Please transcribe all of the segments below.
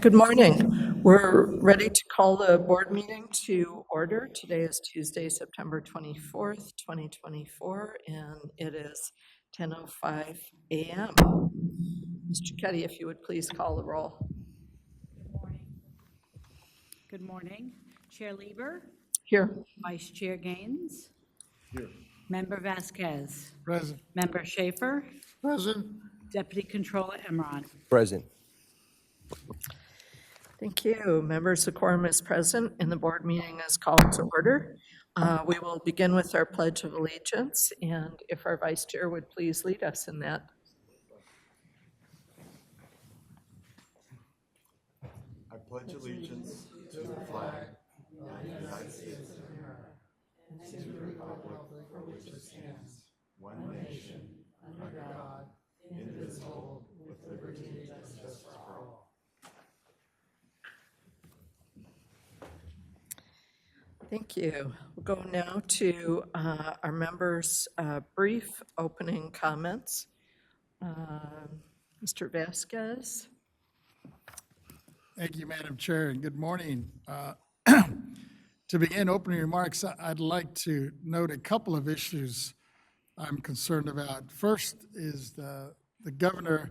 Good morning. We're ready to call the board meeting to order. Today is Tuesday, September 24th, 2024, and it is 10:05 a.m. Mr. Ketty, if you would please call the roll. Good morning. Chair Lieber, Here. Vice Chair Gaines, Here. Member Vasquez, Present. Member Schaefer, Present. Deputy Controller Emron. Present. Thank you. Members, the quorum is present and the board meeting is called to order. We will begin with our Pledge of Allegiance, and if our Vice Chair would please lead us in that. I pledge allegiance to the flag of the United States of America and to the republic for which it stands, one nation, under God, indivisible, with liberty and justice for all. Thank you. We'll go now to our members' brief opening comments. Mr. Vasquez. Thank you, Madam Chair, and good morning. To begin opening remarks, I'd like to note a couple of issues I'm concerned about. First is the governor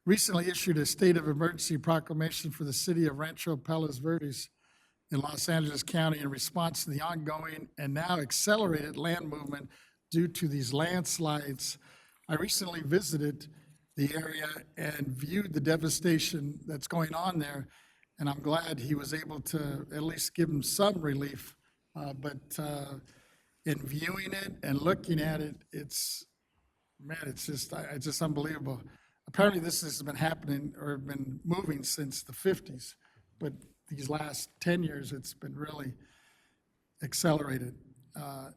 recently issued a state of emergency proclamation for the city of Rancho Palos Verdes in Los Angeles County in response to the ongoing and now accelerated land movement due to these landslides. I recently visited the area and viewed the devastation that's going on there, and I'm glad he was able to at least give them some relief. But in viewing it and looking at it, it's just unbelievable. Apparently this has been happening or been moving since the 50s, but these last 10 years, it's been really accelerated.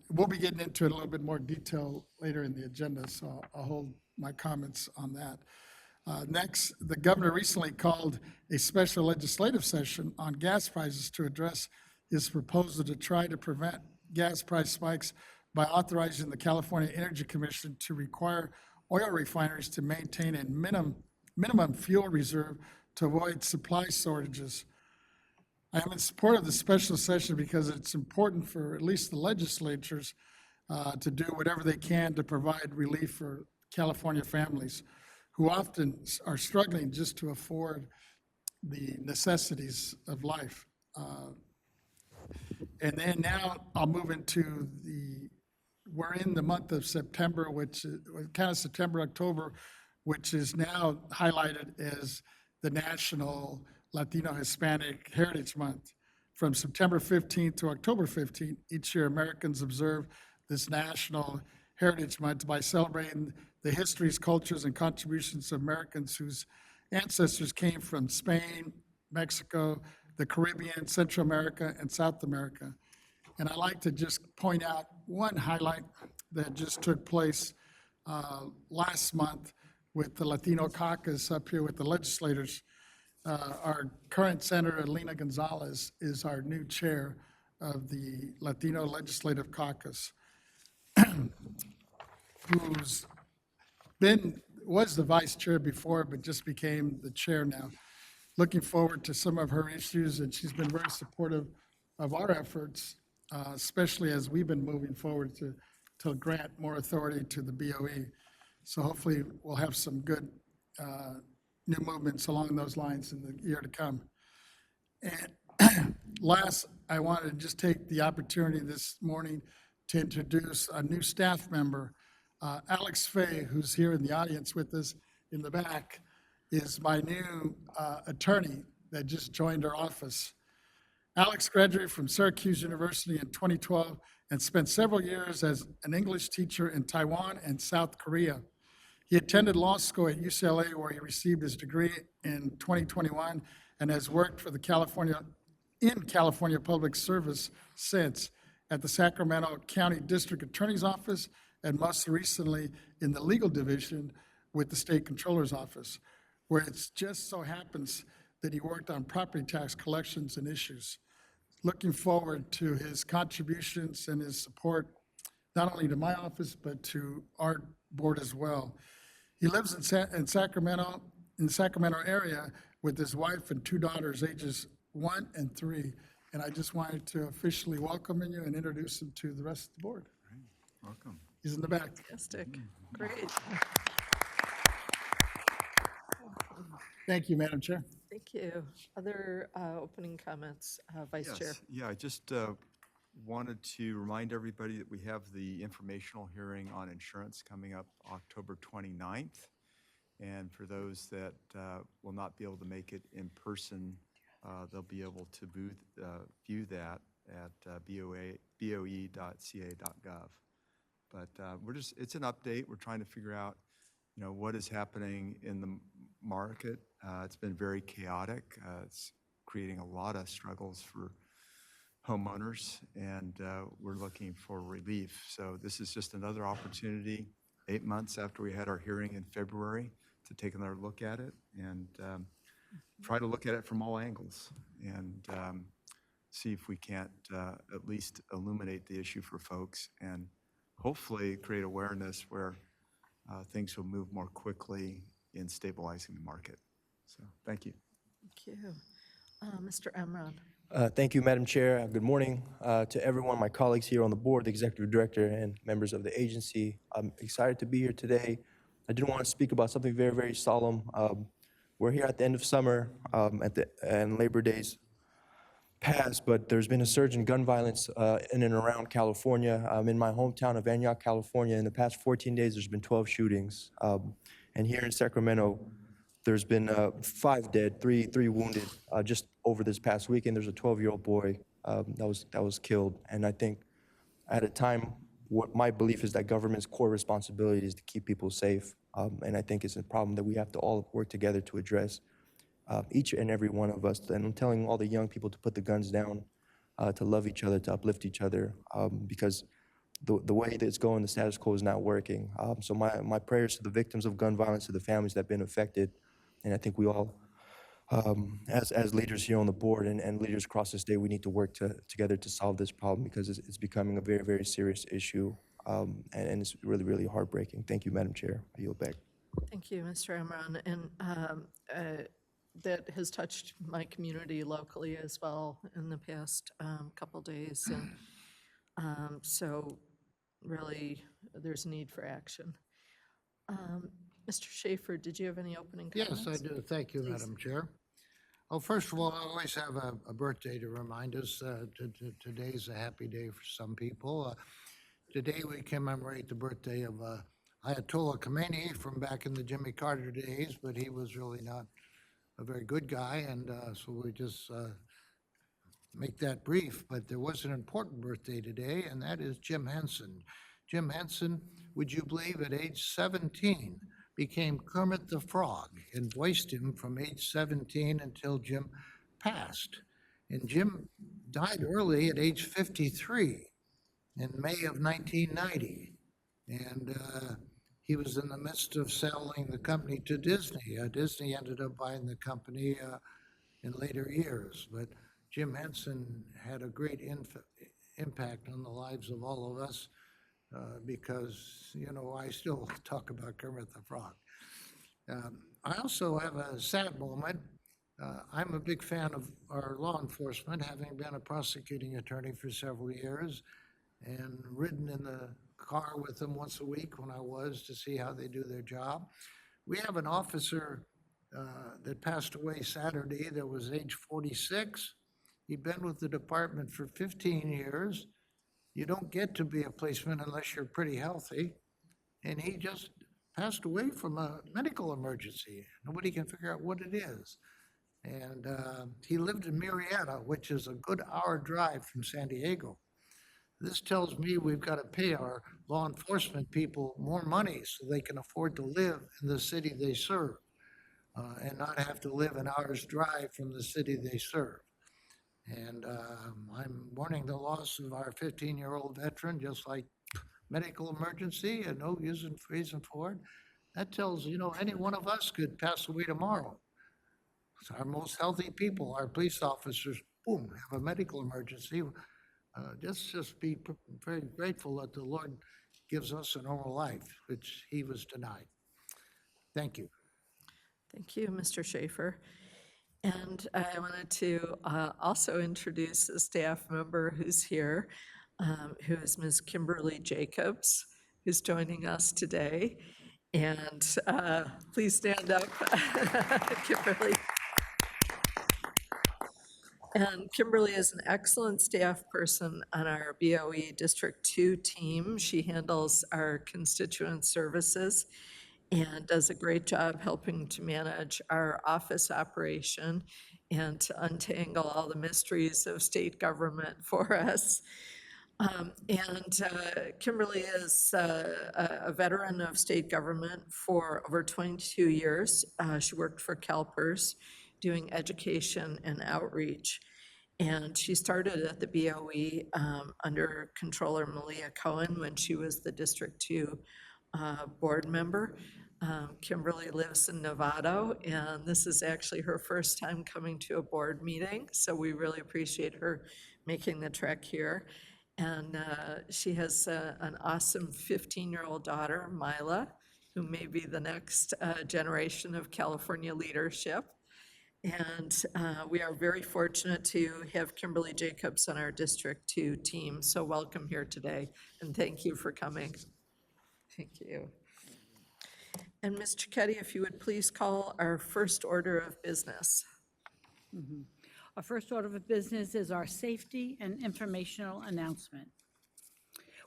We'll be getting into it a little bit more detail later in the agenda, so I'll hold my comments on that. Next, the governor recently called a special legislative session on gas prices to address his proposal to try to prevent gas price spikes by authorizing the California Energy Commission to require oil refineries to maintain a minimum fuel reserve to avoid supply shortages. I am in support of the special session because it's important for at least the legislatures to do whatever they can to provide relief for California families who often are struggling just to afford the necessities of life. And then now I'll move into we're in the month of September, which is kind of September, October, which is now highlighted as the National Latino Hispanic Heritage Month. From September 15th to October 15th, each year Americans observe this National Heritage Month by celebrating the histories, cultures, and contributions of Americans whose ancestors came from Spain, Mexico, the Caribbean, Central America, and South America. And I'd like to just point out one highlight that just took place last month with the Latino caucus up here with the legislators. Our current Senator Lena Gonzalez is our new chair of the Latino Legislative Caucus, was the vice chair before, but just became the chair now. Looking forward to some of her issues, and she's been very supportive of our efforts, especially as we've been moving forward to grant more authority to the BoE. So hopefully we'll have some good new movements along those lines in the year to come. And last, I wanted to just take the opportunity this morning to introduce a new staff member. Alex Fay, who's here in the audience with us in the back, is my new attorney that just joined our office. Alex graduated from Syracuse University in 2012 and spent several years as an English teacher in Taiwan and South Korea. He attended law school at UCLA, where he received his degree in 2021 and has worked for the California Public Service since at the Sacramento County District Attorney's Office and most recently in the legal division with the State Controller's Office, where it just so happens that he worked on property tax collections and issues. Looking forward to his contributions and his support, not only to my office, but to our board as well. He lives in the Sacramento area, with his wife and 2 daughters, ages 1 and 3. And I just wanted to officially welcome you and introduce him to the rest of the board. Welcome. He's in the back. Fantastic. Great. Thank you, Madam Chair. Thank you. Other opening comments, Vice Chair? Yes, yeah, I just wanted to remind everybody that we have the informational hearing on insurance coming up October 29th. And for those that will not be able to make it in person, they'll be able to view that at boe.ca.gov. But it's an update. We're trying to figure out, what is happening in the market. It's been very chaotic. It's creating a lot of struggles for homeowners, and we're looking for relief. So this is just another opportunity, 8 months after we had our hearing in February, to take another look at it and try to look at it from all angles and see if we can't at least illuminate the issue for folks and hopefully create awareness where things will move more quickly in stabilizing the market. So thank you. Thank you. Mr. Emron? Thank you, Madam Chair. Good morning to everyone, my colleagues here on the board, the executive director, and members of the agency. I'm excited to be here today. I did want to speak about something very, very solemn. We're here at the end of summer and Labor Day's passed, but there's been a surge in gun violence in and around California. In my hometown of Antioch, California, in the past 14 days, there's been 12 shootings. And here in Sacramento, there's been 5 dead, 3 wounded just over this past weekend. There's a 12-year-old boy that was killed. And I think at a time, what my belief is that government's core responsibility is to keep people safe. And I think it's a problem that we have to all work together to address, each and every one of us. And I'm telling all the young people to put the guns down, to love each other, to uplift each other, because the way that it's going, the status quo is not working. So my prayers to the victims of gun violence, to the families that have been affected. And I think we all, as leaders here on the board and leaders across the state, we need to work together to solve this problem because it's becoming a very, very serious issue. And it's really, really heartbreaking. Thank you, Madam Chair. I yield back. Thank you, Mr. Emron. And that has touched my community locally as well in the past couple days. And so really, there's need for action. Mr. Schaefer, did you have any opening comments? Yes, I do. Thank you, Madam Chair. Well, first of all, I always have a birthday to remind us. Today's a happy day for some people. Today we commemorate the birthday of Ayatollah Khomeini from back in the Jimmy Carter days, but he was really not a very good guy, and so we just make that brief. But there was an important birthday today, and that is Jim Henson. Jim Henson, would you believe, at age 17, became Kermit the Frog and voiced him from age 17 until Jim passed. And Jim died early at age 53 in May of 1990. And he was in the midst of selling the company to Disney. Disney ended up buying the company in later years. But Jim Henson had a great impact on the lives of all of us. Because, I still talk about Kermit the Frog. I also have a sad moment. I'm a big fan of our law enforcement, having been a prosecuting attorney for several years and ridden in the car with them once a week when I was to see how they do their job. We have an officer that passed away Saturday that was age 46. He'd been with the department for 15 years. You don't get to be a policeman unless you're pretty healthy. And he just passed away from a medical emergency. Nobody can figure out what it is. And he lived in Murrieta, which is a good hour drive from San Diego. This tells me we've got to pay our law enforcement people more money so they can afford to live in the city they serve and not have to live an hour's drive from the city they serve. And I'm mourning the loss of our 15-year-old veteran, just like medical emergency and no reason for it. That tells, any one of us could pass away tomorrow. So our most healthy people, our police officers, boom, have a medical emergency. Just be very grateful that the Lord gives us a normal life, which he was denied. Thank you. Thank you, Mr. Schaefer. And I wanted to also introduce a staff member who's here, who is Ms. Kimberly Jacobs, who's joining us today. And please stand up, Kimberly. And Kimberly is an excellent staff person on our BoE District 2 team. She handles our constituent services and does a great job helping to manage our office operation and to untangle all the mysteries of state government for us. Kimberly is a veteran of state government for over 22 years. She worked for CalPERS doing education and outreach. And she started at the BOE under Controller Malia Cohen when she was the District 2 board member. Kimberly lives in Novato, and this is actually her first time coming to a board meeting, so we really appreciate her making the trek here. And she has an awesome 15-year-old daughter, Mila, who may be the next generation of California leadership. And we are very fortunate to have Kimberly Jacobs on our District 2 team. So welcome here today, and thank you for coming. Thank you. And Ms. Cicchetti, if you would please call our first order of business. Our first order of business is our safety and informational announcement.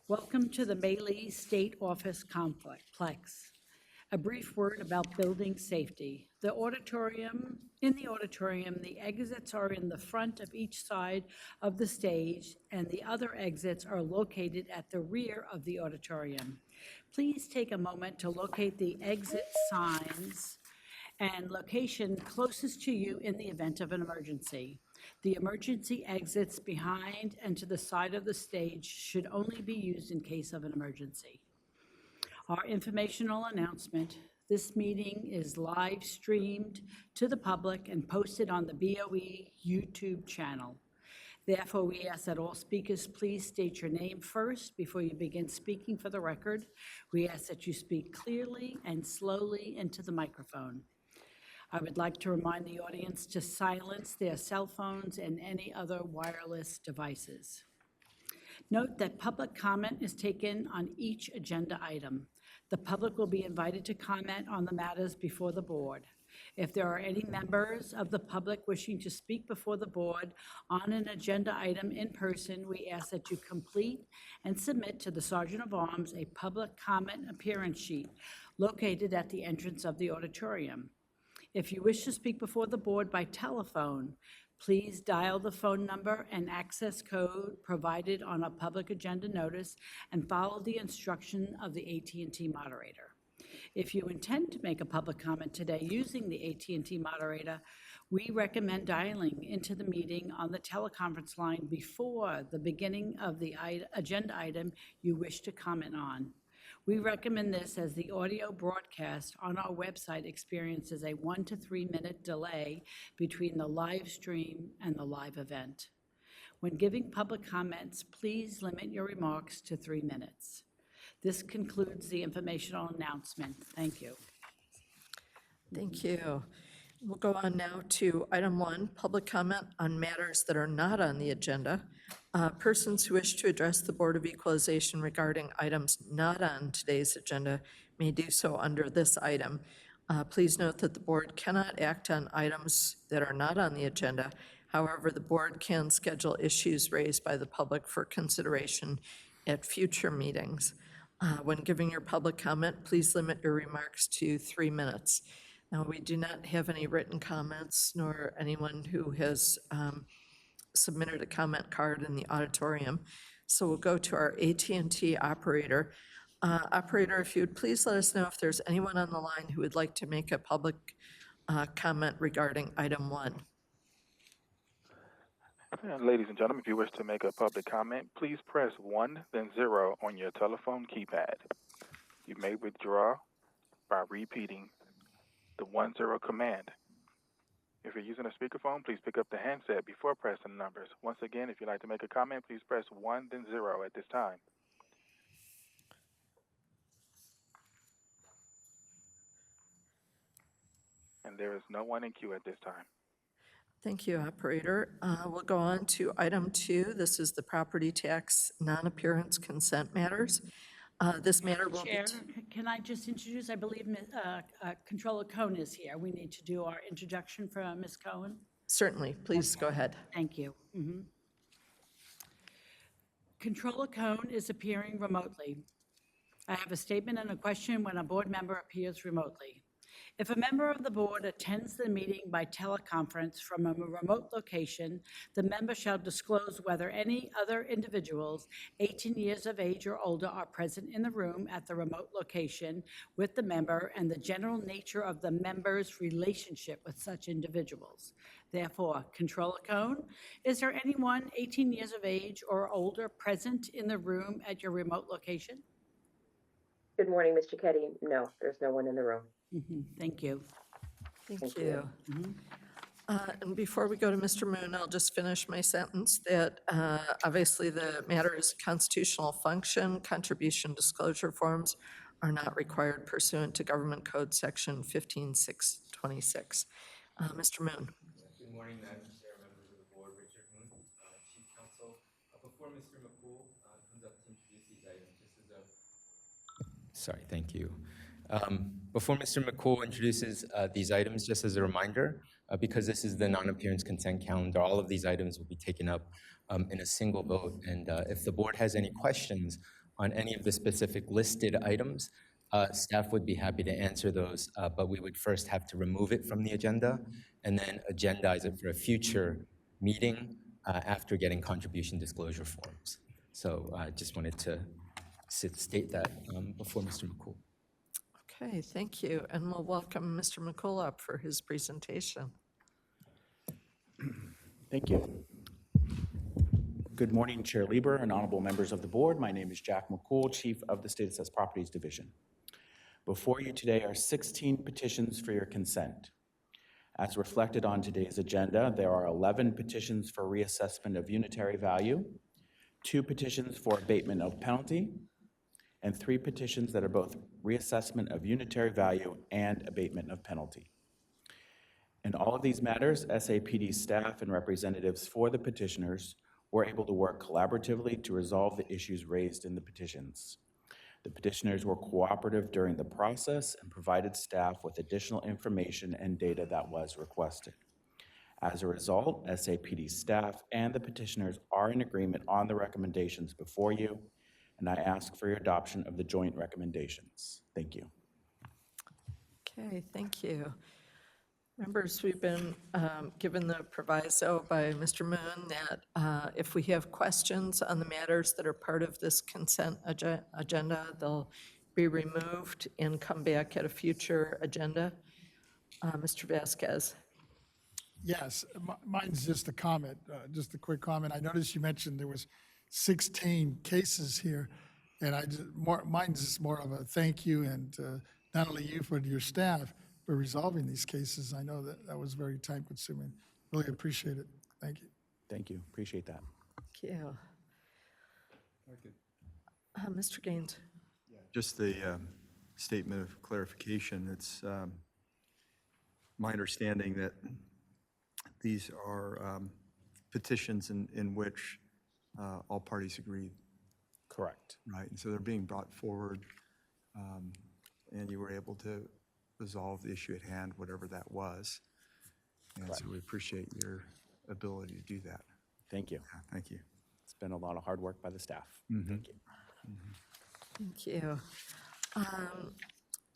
Welcome to the Bailey State Office Complex. A brief word about building safety. In the auditorium, the exits are in the front of each side of the stage, and the other exits are located at the rear of the auditorium. Please take a moment to locate the exit signs and location closest to you in the event of an emergency. The emergency exits behind and to the side of the stage should only be used in case of an emergency. Our informational announcement: this meeting is live streamed to the public and posted on the BoE YouTube channel. Therefore, we ask that all speakers please state your name first before you begin speaking for the record. We ask that you speak clearly and slowly into the microphone. I would like to remind the audience to silence their cell phones and any other wireless devices. Note that public comment is taken on each agenda item. The public will be invited to comment on the matters before the board. If there are any members of the public wishing to speak before the board on an agenda item in person, we ask that you complete and submit to the Sergeant of Arms a public comment appearance sheet located at the entrance of the auditorium. If you wish to speak before the board by telephone, please dial the phone number and access code provided on a public agenda notice and follow the instruction of the AT&T moderator. If you intend to make a public comment today using the AT&T moderator, we recommend dialing into the meeting on the teleconference line before the beginning of the agenda item you wish to comment on. We recommend this as the audio broadcast on our website experiences a 1 to 3 minute delay between the live stream and the live event. When giving public comments, please limit your remarks to 3 minutes. This concludes the informational announcement. Thank you. Thank you. We'll go on now to item 1, public comment on matters that are not on the agenda. Persons who wish to address the Board of Equalization regarding items not on today's agenda may do so under this item. Please note that the board cannot act on items that are not on the agenda. However, the board can schedule issues raised by the public for consideration at future meetings. When giving your public comment, please limit your remarks to 3 minutes. Now, we do not have any written comments nor anyone who has submitted a comment card in the auditorium. So we'll go to our AT&T operator. Operator, if you would please let us know if there's anyone on the line who would like to make a public comment regarding item 1. Ladies and gentlemen, if you wish to make a public comment, please press 1, then 0 on your telephone keypad. You may withdraw by repeating the 1-0 command. If you're using a speakerphone, please pick up the handset before pressing the numbers. Once again, if you'd like to make a comment, please press 1, then 0 at this time. And there is no one in queue at this time. Thank you, operator. We'll go on to item 2. This is the property tax non-appearance consent matters. This matter will be. Chair, can I just introduce, I believe Controller Cohen is here. We need to do our introduction for Ms. Cohen. Certainly, please go ahead. Thank you. Controller Cohen is appearing remotely. I have a statement and a question when a board member appears remotely. If a member of the board attends the meeting by teleconference from a remote location, the member shall disclose whether any other individuals 18 years of age or older are present in the room at the remote location with the member and the general nature of the member's relationship with such individuals. Therefore, Controller Cohen, is there anyone 18 years of age or older present in the room at your remote location? Good morning, Ms. Cicchetti. No, there's no one in the room. Thank you. Thank you. And before we go to Mr. Moon, I'll just finish my sentence that obviously the matter is constitutional function. Contribution disclosure forms are not required pursuant to Government Code Section 15626. Mr. Moon. Good morning, Madam Chair, members of the board. Richard Moon, Chief Counsel. Before Mr. McCool comes up to introduce these items, just as a... Sorry, thank you. Before Mr. McCool introduces these items, just as a reminder, because this is the non-appearance consent calendar, all of these items will be taken up in a single vote. And if the board has any questions on any of the specific listed items, staff would be happy to answer those, but we would first have to remove it from the agenda and then agendize it for a future meeting after getting contribution disclosure forms. So I just wanted to state that before Mr. McCool. Okay, thank you. And we'll welcome Mr. McCool up for his presentation. Thank you. Good morning, Chair Lieber and honorable members of the board. My name is Jack McCool, Chief of the State Assessed Properties Division. Before you today are 16 petitions for your consent. As reflected on today's agenda, there are 11 petitions for reassessment of unitary value, 2 petitions for abatement of penalty, and 3 petitions that are both reassessment of unitary value and abatement of penalty. In all of these matters, SAPD staff and representatives for the petitioners were able to work collaboratively to resolve the issues raised in the petitions. The petitioners were cooperative during the process and provided staff with additional information and data that was requested. As a result, SAPD staff and the petitioners are in agreement on the recommendations before you, and I ask for your adoption of the joint recommendations. Thank you. Okay, thank you. Members, we've been given the proviso by Mr. Moon that if we have questions on the matters that are part of this consent agenda, they'll be removed and come back at a future agenda. Mr. Vasquez. Yes, mine's just a comment, just a quick comment. I noticed you mentioned there was 16 cases here, and mine's just more of a thank you, and not only you, but your staff for resolving these cases. I know that was very time-consuming. Really appreciate it. Thank you. Thank you. Appreciate that. Thank you. Mr. Gaines. Just the statement of clarification. It's my understanding that these are petitions in which all parties agreed. Correct. Right, and so they're being brought forward, and you were able to resolve the issue at hand, whatever that was. And Correct. so we appreciate your ability to do that. Thank you. Yeah, thank you. It's been a lot of hard work by the staff. Thank you. Thank you.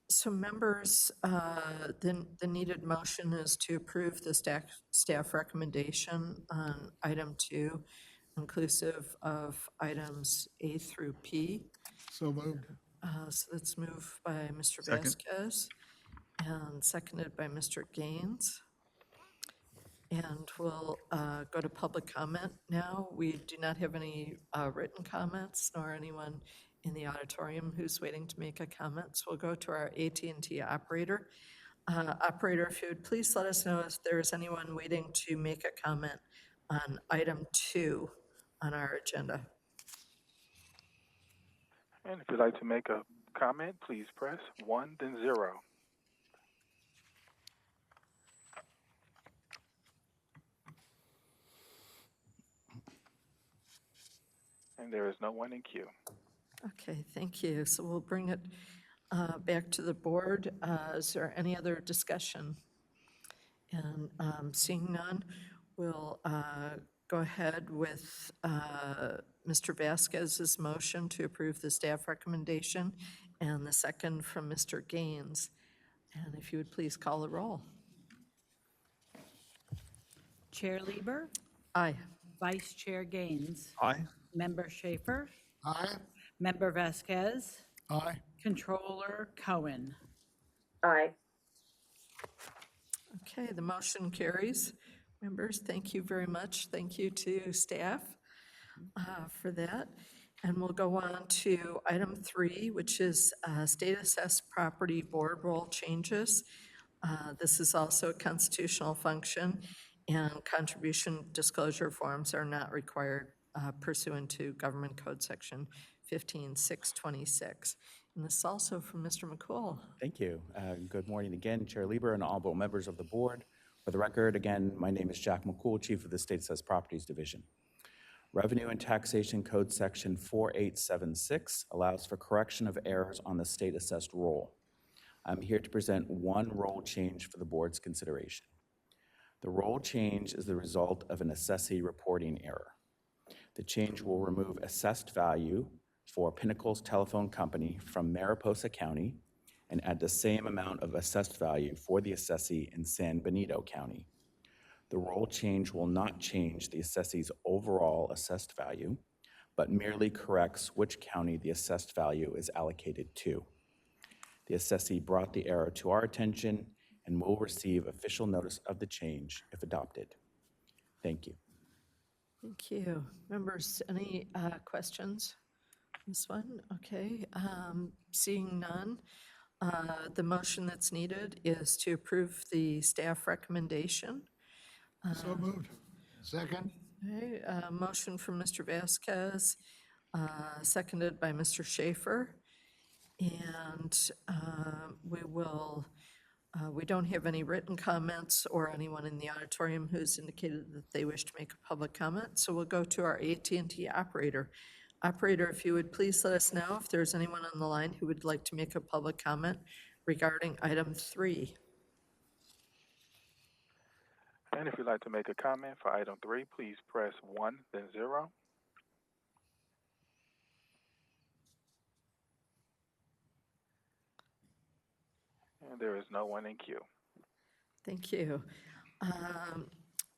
So members, the needed motion is to approve the staff recommendation on item 2, inclusive of items A through P. So moved. So that's moved by Mr. Second. Vasquez and seconded by Mr. Gaines. And we'll go to public comment now. We do not have any written comments nor anyone in the auditorium who's waiting to make a comment. So we'll go to our AT&T operator. Operator, if you would please let us know if there is anyone waiting to make a comment on item 2 on our agenda. And if you'd like to make a comment, please press 1, then 0. And there is no one in queue. Okay, thank you. So we'll bring it back to the board. Is there any other discussion? And seeing none, we'll go ahead with Mr. Vasquez's motion to approve the staff recommendation and the second from Mr. Gaines. And if you would please call the roll. Chair Lieber, Aye. Vice Chair Gaines, Aye. Member Schaefer, Aye. Member Vasquez, Aye. Controller Cohen. Aye. Okay, the motion carries. Members, thank you very much. Thank you to staff for that. And we'll go on to item 3, which is state assessed property board role changes. This is also a constitutional function, and contribution disclosure forms are not required pursuant to Government Code Section 15626. And this is also from Mr. McCool. Thank you. Good morning again, Chair Lieber and honorable members of the board. For the record, again, my name is Jack McCool, Chief of the State Assessed Properties Division. Revenue and Taxation Code Section 4876 allows for correction of errors on the state assessed roll. I'm here to present one roll change for the board's consideration. The roll change is the result of an assessee reporting error. The change will remove assessed value for Pinnacle's Telephone Company from Mariposa County and add the same amount of assessed value for the assessee in San Benito County. The roll change will not change the assessee's overall assessed value, but merely corrects which county the assessed value is allocated to. The assessee brought the error to our attention and will receive official notice of the change if adopted. Thank you. Thank you. Members, any questions? This one, okay. Seeing none, the motion that's needed is to approve the staff recommendation. So moved. Second? Okay, motion from Mr. Vasquez, seconded by Mr. Schaefer. And we don't have any written comments or anyone in the auditorium who's indicated that they wish to make a public comment. So we'll go to our AT&T operator. Operator, if you would please let us know if there's anyone on the line who would like to make a public comment regarding item 3. And if you'd like to make a comment for item 3, please press 1, then 0. And there is no one in queue. Thank you.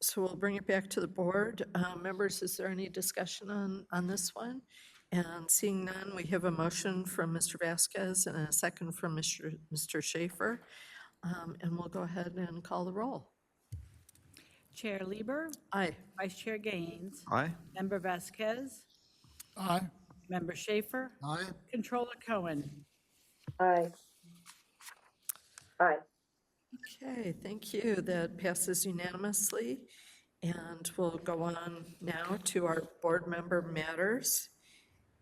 So we'll bring it back to the board. Members, is there any discussion on this one? And seeing none, we have a motion from Mr. Vasquez and a second from Mr. Schaefer. And we'll go ahead and call the roll. Chair Lieber, Aye. Vice Chair Gaines, Aye. Member Vasquez, Aye. Member Schaefer, Aye. Controller Cohen. Aye. Aye. Okay, thank you. That passes unanimously. And we'll go on now to our board member matters.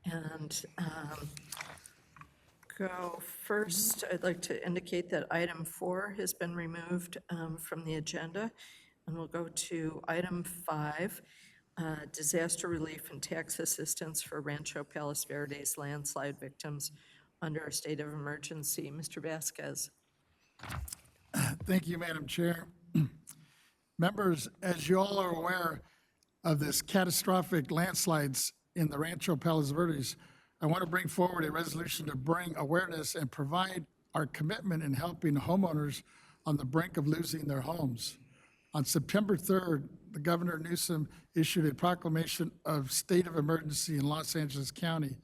And go first, I'd like to indicate that item 4 has been removed from the agenda. And we'll go to item 5, disaster relief and tax assistance for Rancho Palos Verdes landslide victims under a state of emergency. Mr. Vasquez. Thank you, Madam Chair. Members, as you all are aware of this catastrophic landslides in the Rancho Palos Verdes, I want to bring forward a resolution to bring awareness and provide our commitment in helping homeowners on the brink of losing their homes. On September 3rd, the Governor Newsom issued a proclamation of state of emergency in Los Angeles County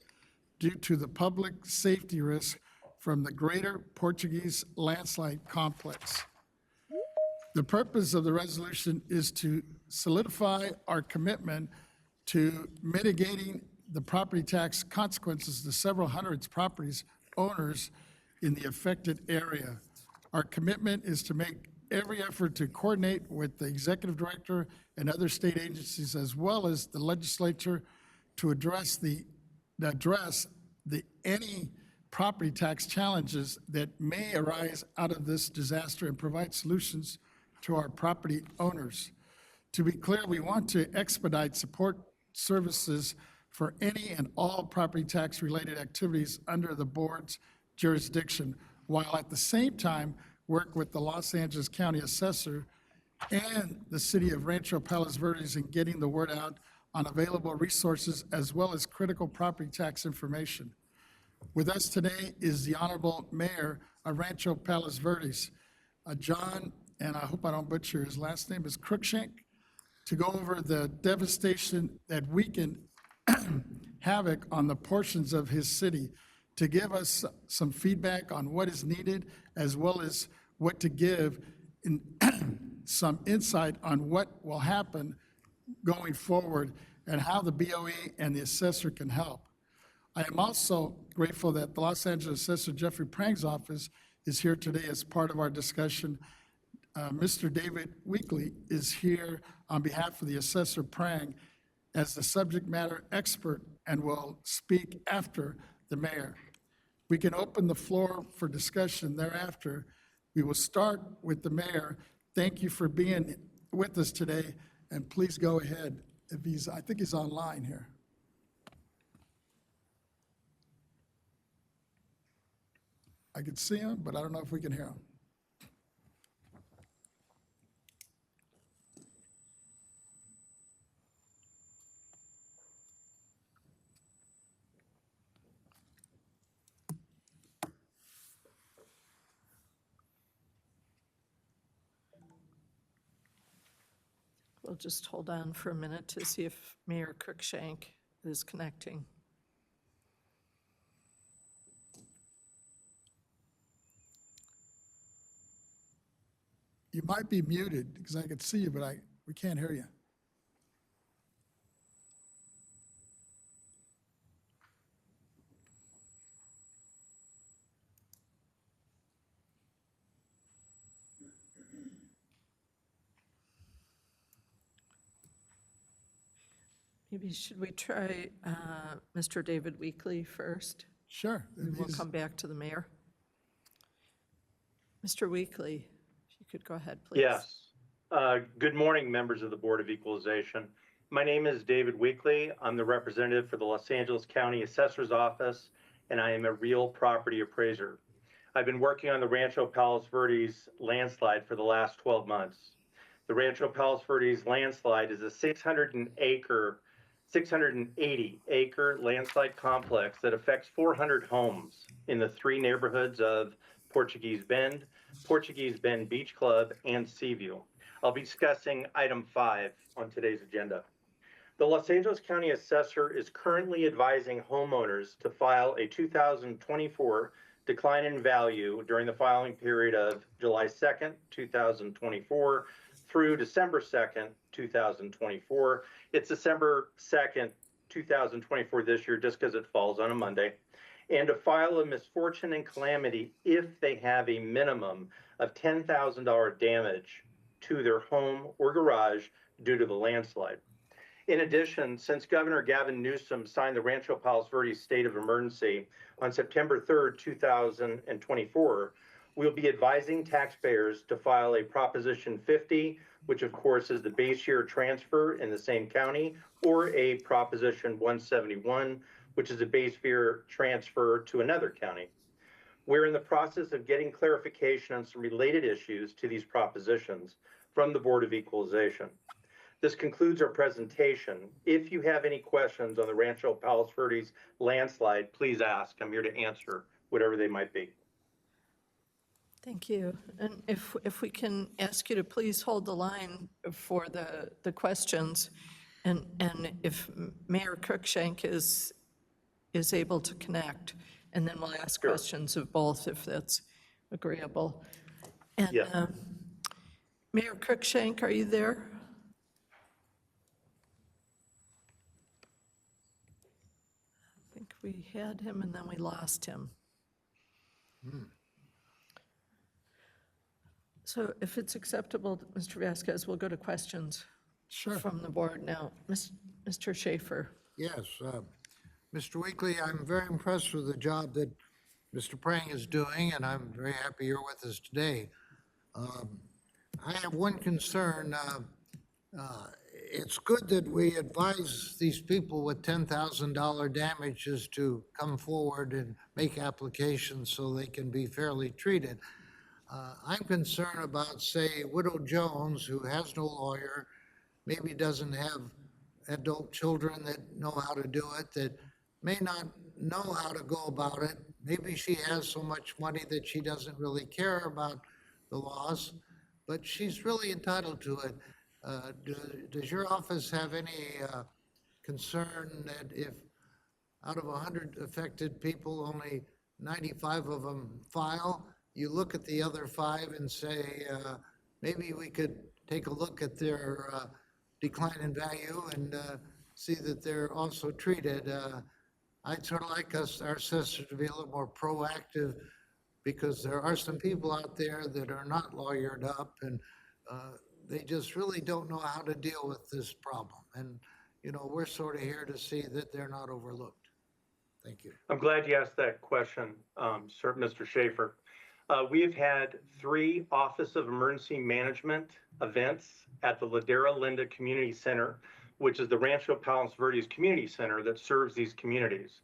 due to the public safety risk from the Greater Portuguese landslide complex. The purpose of the resolution is to solidify our commitment to mitigating the property tax consequences to several hundreds properties owners in the affected area. Our commitment is to make every effort to coordinate with the executive director and other state agencies as well as the legislature to address any property tax challenges that may arise out of this disaster and provide solutions to our property owners. To be clear, we want to expedite support services for any and all property tax-related activities under the board's jurisdiction, while at the same time work with the Los Angeles County Assessor and the city of Rancho Palos Verdes in getting the word out on available resources as well as critical property tax information. With us today is the Honorable Mayor of Rancho Palos Verdes, John, and I hope I don't butcher his last name, is Cruikshank, to go over the devastation that weakened havoc on the portions of his city, to give us some feedback on what is needed as well as what to give in some insight on what will happen going forward and how the BoE and the assessor can help. I am also grateful that the Los Angeles Assessor Jeffrey Prang's office is here today as part of our discussion. Mr. David Weekly is here on behalf of the Assessor Prang as the subject matter expert and will speak after the mayor. We can open the floor for discussion thereafter. We will start with the mayor. Thank you for being with us today, and please go ahead. If I think he's online here. I can see him, but I don't know if we can hear him. We'll just hold on for a minute to see if Mayor Cruikshank is connecting. You might be muted because I could see you, but we can't hear you. Maybe should we try Mr. David Weekly first? Sure. And we'll come back to the mayor. Mr. Weekly, if you could go ahead, please. Yes. Good morning, members of the Board of Equalization. My name is David Weekly. I'm the representative for the Los Angeles County Assessor's Office, and I am a real property appraiser. I've been working on the Rancho Palos Verdes landslide for the last 12 months. The Rancho Palos Verdes landslide is a 680-acre landslide complex that affects 400 homes in the 3 neighborhoods of Portuguese Bend Beach Club, and Seaview. I'll be discussing item 5 on today's agenda. The Los Angeles County Assessor is currently advising homeowners to file a 2024 decline in value during the filing period of July 2nd, 2024 through December 2nd, 2024. It's December 2nd, 2024 this year just because it falls on a Monday. And to file a misfortune and calamity if they have a minimum of $10,000 damage to their home or garage due to the landslide. In addition, since Governor Gavin Newsom signed the Rancho Palos Verdes state of emergency on September 3rd, 2024, we'll be advising taxpayers to file a Proposition 50, which of course is the base year transfer in the same county, or a Proposition 171, which is a base year transfer to another county. We're in the process of getting clarification on some related issues to these propositions from the Board of Equalization. This concludes our presentation. If you have any questions on the Rancho Palos Verdes landslide, please ask. I'm here to answer whatever they might be. Thank you. And if we can ask you to please hold the line for the questions, and if Mayor Cruikshank is able to connect, and then we'll ask questions of both if that's agreeable. And Yes. Mayor Cruikshank, are you there? I think we had him and then we lost him. So if it's acceptable, Mr. Vasquez, we'll go to questions from the board now. Mr. Schaefer. Yes, Mr. Weekly, I'm very impressed with the job that Mr. Prang is doing, and I'm very happy you're with us today. I have one concern. it's good that we advise these people with $10,000 damages to come forward and make applications so they can be fairly treated. I'm concerned about, say, Widow Jones, who has no lawyer, maybe doesn't have adult children that know how to do it, that may not know how to go about it. Maybe she has so much money that she doesn't really care about the laws, but she's really entitled to it. Does your office have any concern that if out of 100 affected people, only 95 of them file, you look at the other 5 and say, maybe we could take a look at their decline in value and see that they're also treated? I'd sort of like our assessor to be a little more proactive, because there are some people out there that are not lawyered up, and they just really don't know how to deal with this problem. And, you know, we're sort of here to see that they're not overlooked. Thank you. I'm glad you asked that question, Sir, Mr. Schaefer. We have had 3 Office of Emergency Management events at the Ladera Linda Community Center, which is the Rancho Palos Verdes Community Center that serves these communities.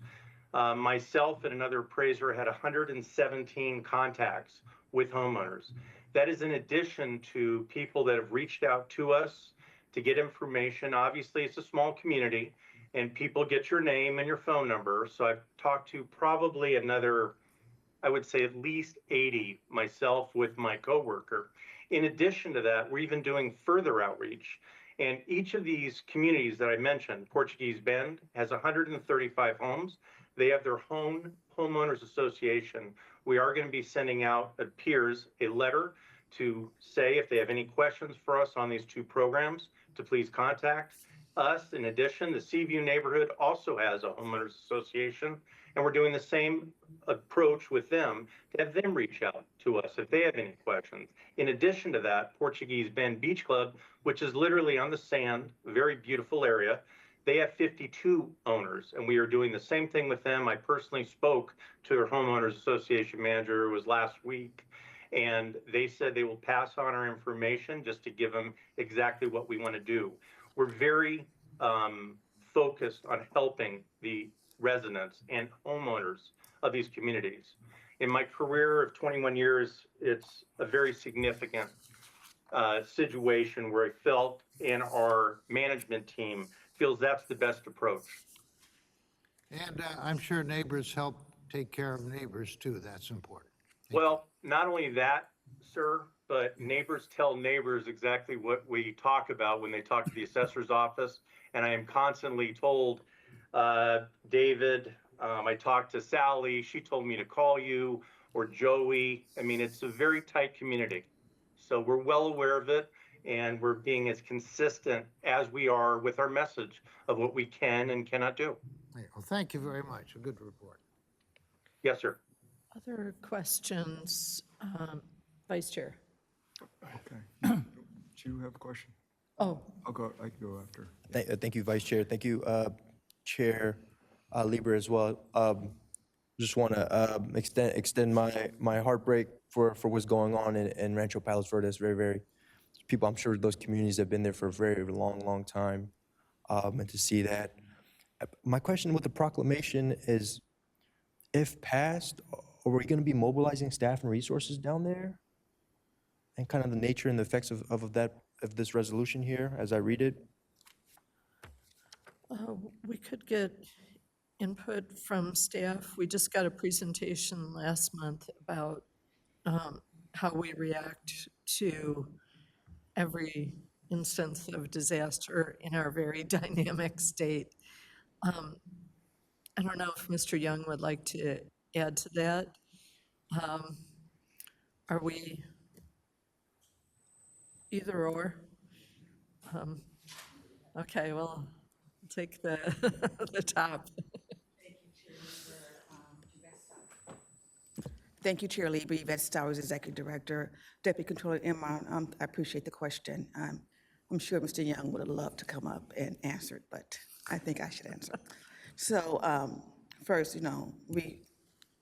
Myself and another appraiser had 117 contacts with homeowners. That is in addition to people that have reached out to us to get information. Obviously, it's a small community, and people get your name and your phone number. So I've talked to probably another, I would say at least 80 myself with my coworker. In addition to that, we're even doing further outreach. And each of these communities that I mentioned, Portuguese Bend has 135 homes. They have their own homeowners association. We are going to be sending out, it appears, a letter to say if they have any questions for us on these 2 programs to please contact us. In addition, the Seaview neighborhood also has a homeowners association, and we're doing the same approach with them to have them reach out to us if they have any questions. In addition to that, Portuguese Bend Beach Club, which is literally on the sand, a very beautiful area, they have 52 owners, and we are doing the same thing with them. I personally spoke to their homeowners association manager, it was last week, and they said they will pass on our information just to give them exactly what we want to do. We're very focused on helping the residents and homeowners of these communities. In my career of 21 years, it's a very significant situation where I felt and our management team feels that's the best approach. And I'm sure neighbors help take care of neighbors too. That's important. Well, not only that, sir, but neighbors tell neighbors exactly what we talk about when they talk to the assessor's office. And I am constantly told, David, I talked to Sally, she told me to call you, or Joey. I mean, it's a very tight community. So we're well aware of it, and we're being as consistent as we are with our message of what we can and cannot do. Well, thank you very much. A good report. Yes, sir. Other questions? Vice Chair? Okay. Do you have a question? Oh, I can go after. Thank you, Vice Chair. Thank you, Chair Lieber as well. Just want to extend my heartbreak for what's going on in Rancho Palos Verdes. Very people. I'm sure those communities have been there for a very long time, and to see that. My question with the proclamation is, if passed, are we going to be mobilizing staff and resources down there? And kind of the nature and the effects of this resolution here as I read it? we could get input from staff. We just got a presentation last month about how we react to every instance of disaster in our very dynamic state. I don't know if Mr. Young would like to add to that. Are we either or? Okay, well, I'll take the the top. Thank you, Chair Lieber. Yvette Stowers, Executive Director, Deputy Controller Emma. I appreciate the question. I'm sure Mr. Young would have loved to come up and answer it, but I think I should answer. So first,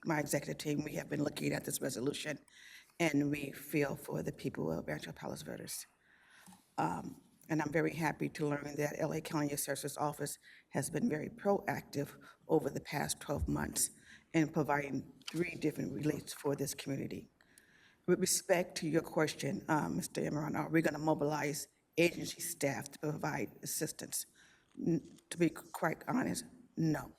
my executive team, we have been looking at this resolution, and we feel for the people of Rancho Palos Verdes. And I'm very happy to learn that LA County Assessor's Office has been very proactive over the past 12 months in providing 3 different reliefs for this community. With respect to your question, Mr. Imran, are we going to mobilize agency staff to provide assistance? To be quite honest, no.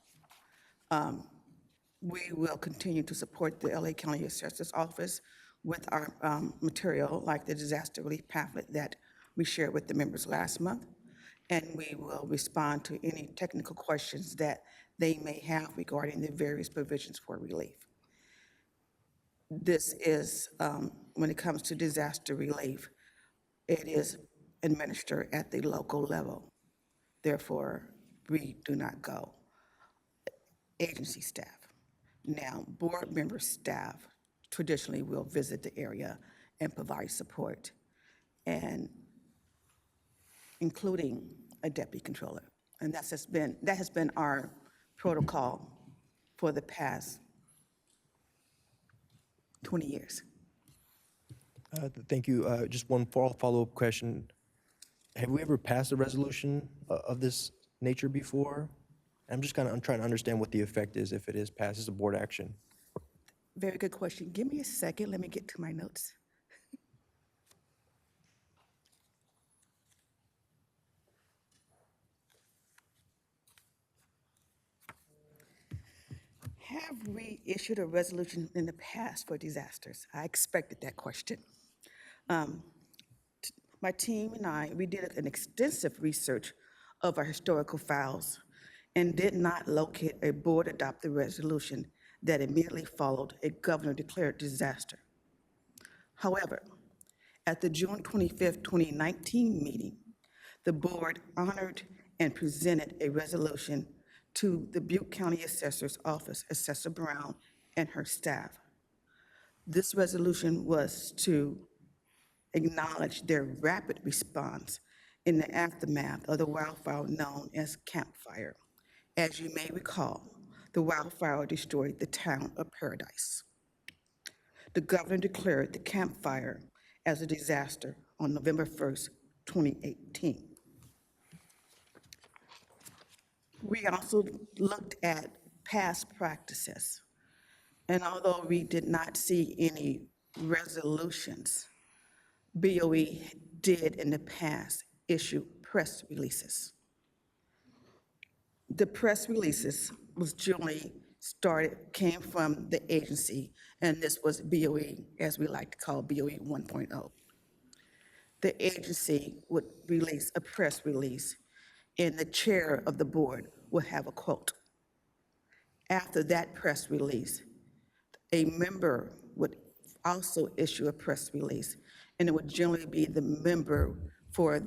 We will continue to support the LA County Assessor's Office with our material, like the disaster relief pamphlet that we shared with the members last month, and we will respond to any technical questions that they may have regarding the various provisions for relief. This is, when it comes to disaster relief, it is administered at the local level. Therefore, we do not go agency staff. Now, board member staff traditionally will visit the area and provide support, and including a deputy controller. And that has been our protocol for the past 20 years. Thank you. Just one follow-up question. Have we ever passed a resolution of this nature before? I'm trying to understand what the effect is if it is passed as a board action. Very good question. Give me a second. Let me get to my notes. Have we issued a resolution in the past for disasters? I expected that question. My team and I, we did an extensive research of our historical files and did not locate a board-adopted resolution that immediately followed a governor-declared disaster. However, at the June 25th, 2019 meeting, the board honored and presented a resolution to the Butte County Assessor's Office, Assessor Brown, and her staff. This resolution was to acknowledge their rapid response in the aftermath of the wildfire known as Camp Fire. As you may recall, the wildfire destroyed the town of Paradise. The governor declared the Camp Fire as a disaster on November 1st, 2018. We also looked at past practices, and although we did not see any resolutions, BoE did in the past issue press releases. The press releases was generally came from the agency, and this was BoE, as we like to call BoE 1.0. The agency would release a press release, and the chair of the board would have a quote. After that press release, a member would also issue a press release, and it would generally be the member for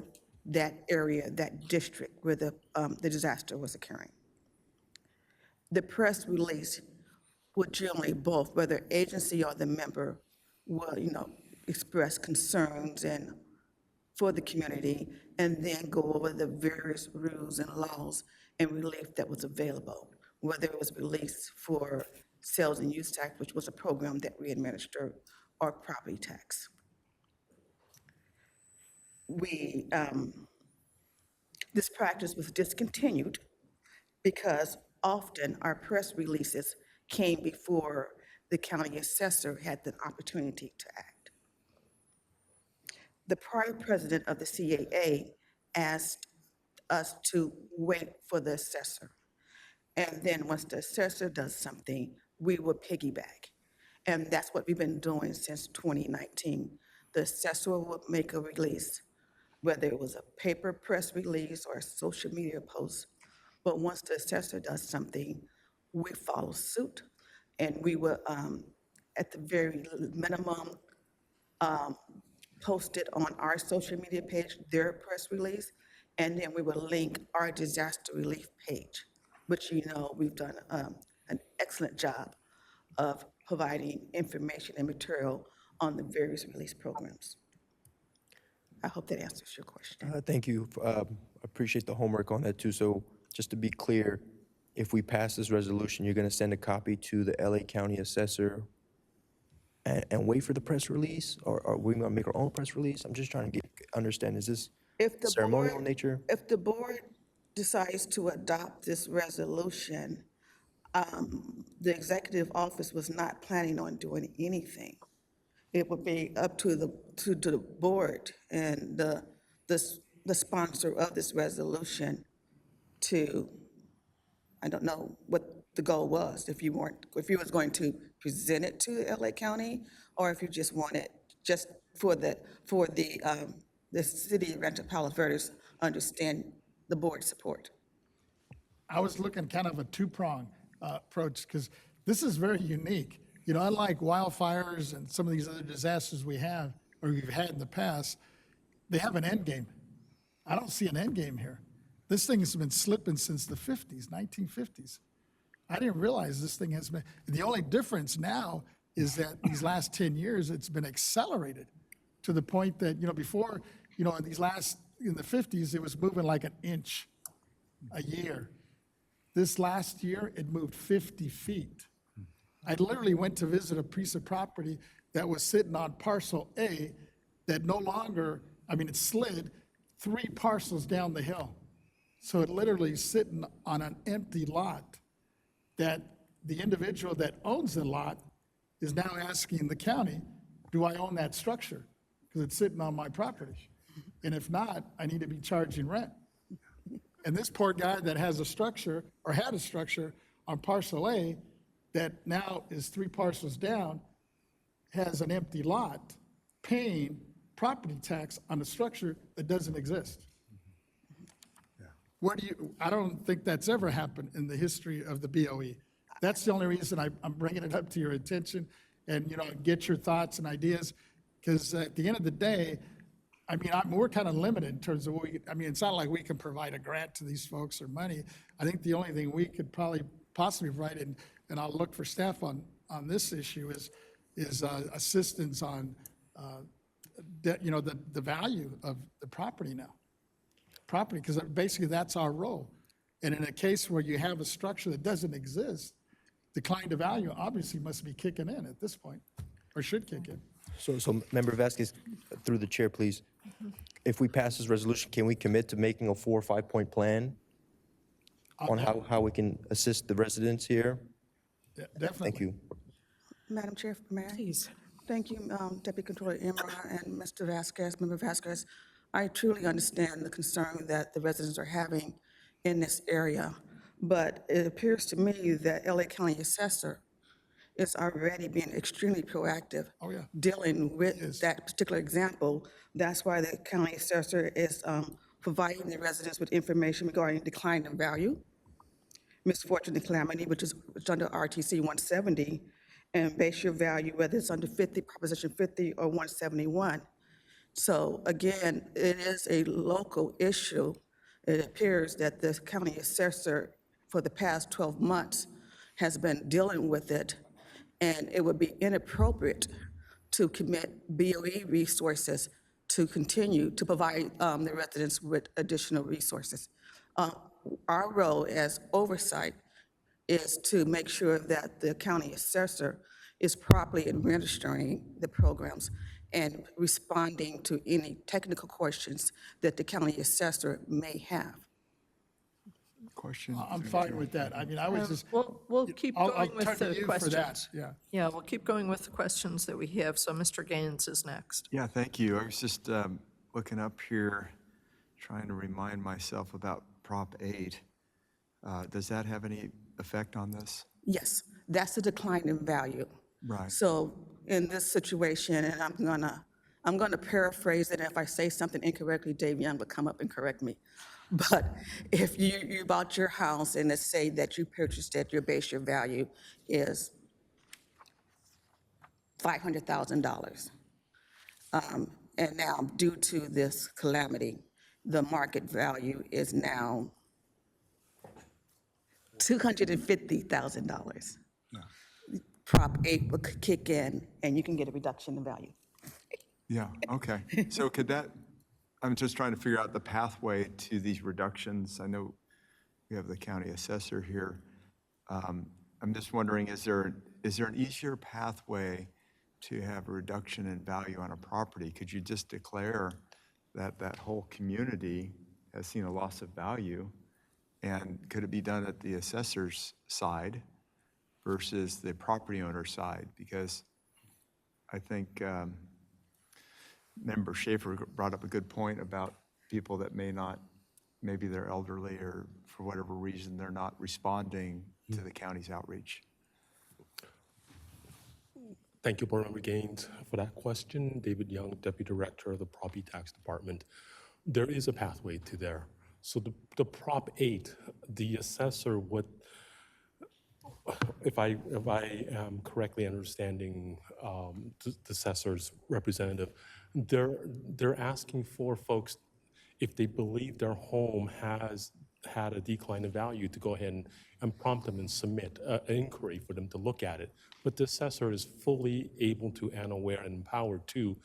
that area, that district where the disaster was occurring. The press release would generally both, whether agency or the member, will express concerns and for the community, and then go over the various rules and laws and relief that was available, whether it was released for sales and use tax, which was a program that we administered, or property tax. This practice was discontinued because often our press releases came before the county assessor had the opportunity to act. The prior president of the CAA asked us to wait for the assessor. And then once the assessor does something, we will piggyback. And that's what we've been doing since 2019. The assessor would make a release, whether it was a paper press release or a social media post. But once the assessor does something, we follow suit. And we will, at the very minimum, post it on our social media page, their press release, and then we will link our disaster relief page, which we've done an excellent job of providing information and material on the various release programs. I hope that answers your question. Thank you. Appreciate the homework on that too. So just to be clear, if we pass this resolution, you're going to send a copy to the LA County Assessor and wait for the press release, or are we going to make our own press release? I'm just trying to understand, is this If the ceremonial board, nature? if the board decides to adopt this resolution, the executive office was not planning on doing anything. It would be up to the board and the sponsor of this resolution to, I don't know what the goal was, if you was going to present it to LA County, or if you just wanted, just for the city of Rancho Palos Verdes understand the board support. I was looking kind of a two-prong approach, because this is very unique. You know, unlike wildfires and some of these other disasters we have, or we've had in the past, they have an end game. I don't see an end game here. This thing has been slipping since the 50s, 1950s. I didn't realize this thing has been, the only difference now is that these last 10 years, it's been accelerated to the point that, you know, before, you know, in the 50s, it was moving like an inch a year. This last year, it moved 50 feet. I literally went to visit a piece of property that was sitting on parcel A that no longer, I mean, it slid 3 parcels down the hill. So it literally is sitting on an empty lot that the individual that owns the lot is now asking the county, do I own that structure? Because it's sitting on my property. And if not, I need to be charging rent. And this poor guy that has a structure, or had a structure on parcel A that now is 3 parcels down, has an empty lot, paying property tax on a structure that doesn't exist. I don't think that's ever happened in the history of the BoE. That's the only reason I'm bringing it up to your attention, and, you know, get your thoughts and ideas, because at the end of the day, I mean, we're kind of limited in terms of what it's not like we can provide a grant to these folks or money. I think the only thing we could possibly provide, and I'll look for staff on this issue, is assistance on, you know, the value of the property now. Because basically that's our role. And in a case where you have a structure that doesn't exist, decline to value obviously must be kicking in at this point, or should kick in. So Member Vasquez, through the chair, please. If we pass this resolution, can we commit to making a 4 or 5 point plan on how we can assist the residents here? Yeah, definitely. Thank you. Madam Chair, may I? Please. Thank you, Deputy Controller Imra and Mr. Vasquez, Member Vasquez. I truly understand the concern that the residents are having in this area, but it appears to me that LA County Assessor is already being extremely proactive. Oh, yeah. Dealing with that particular example. That's why the county assessor is providing the residents with information regarding decline in value, misfortune and calamity, which is under RTC 170, and base your value, whether it's under 50, Proposition 50 or 171. So again, it is a local issue. It appears that the county assessor for the past 12 months has been dealing with it, and it would be inappropriate to commit BoE resources to continue to provide the residents with additional resources. Our role as oversight is to make sure that the county assessor is properly administering the programs and responding to any technical questions that the county assessor may have. Question? I'm fine with that. I mean, I was just. We'll keep I'll going with turn to the you for that, questions. yeah. Yeah, we'll keep going with the questions that we have. So Mr. Gaines is next. Yeah, thank you. I was just looking up here, trying to remind myself about Prop 8. Does that have any effect on this? Yes, that's a decline in value. Right. So in this situation, and I'm gonna paraphrase it. If I say something incorrectly, Dave Young would come up and correct me. But if you bought your house and let's say that you purchased it, your value is $500,000. And now due to this calamity, the market value is now $250,000. Prop 8 will kick in and you can get a reduction in value. Yeah, okay. So could that, I'm just trying to figure out the pathway to these reductions. I know we have the county assessor here. I'm just wondering, is there an easier pathway to have a reduction in value on a property? Could you just declare that whole community has seen a loss of value. And could it be done at the assessor's side versus the property owner's side? Because I think Member Schaefer brought up a good point about people that may not, maybe they're elderly or for whatever reason, they're not responding to the county's outreach. Thank you, Board Member Gaines, for that question. David Young, Deputy Director of the Property Tax Department. There is a pathway to there. So the Prop 8, the assessor would, if I am correctly understanding the assessor's representative, they're asking for folks, if they believe their home has had a decline in value, to go ahead and prompt them and submit an inquiry for them to look at it. But the assessor is fully able to and aware and empowered to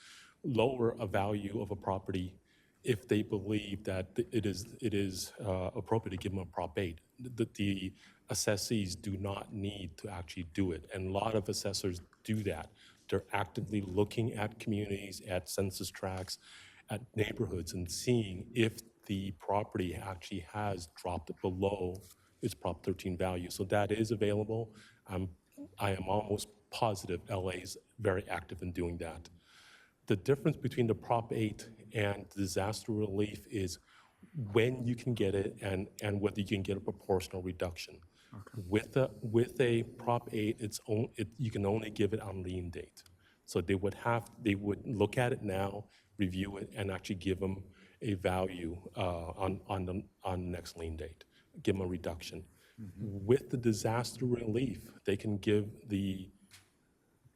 lower a value of a property if they believe that it is appropriate to give them a Prop 8. The assessees do not need to actually do it, and a lot of assessors do that. They're actively looking at communities, at census tracts, at neighborhoods, and seeing if the property actually has dropped below its Prop 13 value. So that is available. I am almost positive LA is very active in doing that. The difference between the Prop 8 and disaster relief is when you can get it and whether you can get a proportional reduction. Okay. With a Prop 8, you can only give it on lien date. So they would look at it now, review it, and actually give them a value on the next lien date, give them a reduction. Mm-hmm. With the disaster relief, they can give the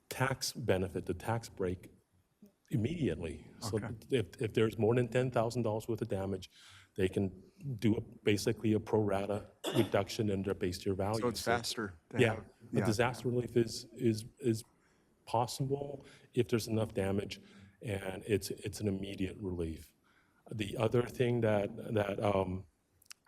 tax benefit, the tax break, immediately. Okay. So if there's more than $10,000 worth of damage, they can do basically a pro rata reduction in their base year value. So it's faster. Yeah, disaster relief is possible if there's enough damage, and it's an immediate relief. The other thing that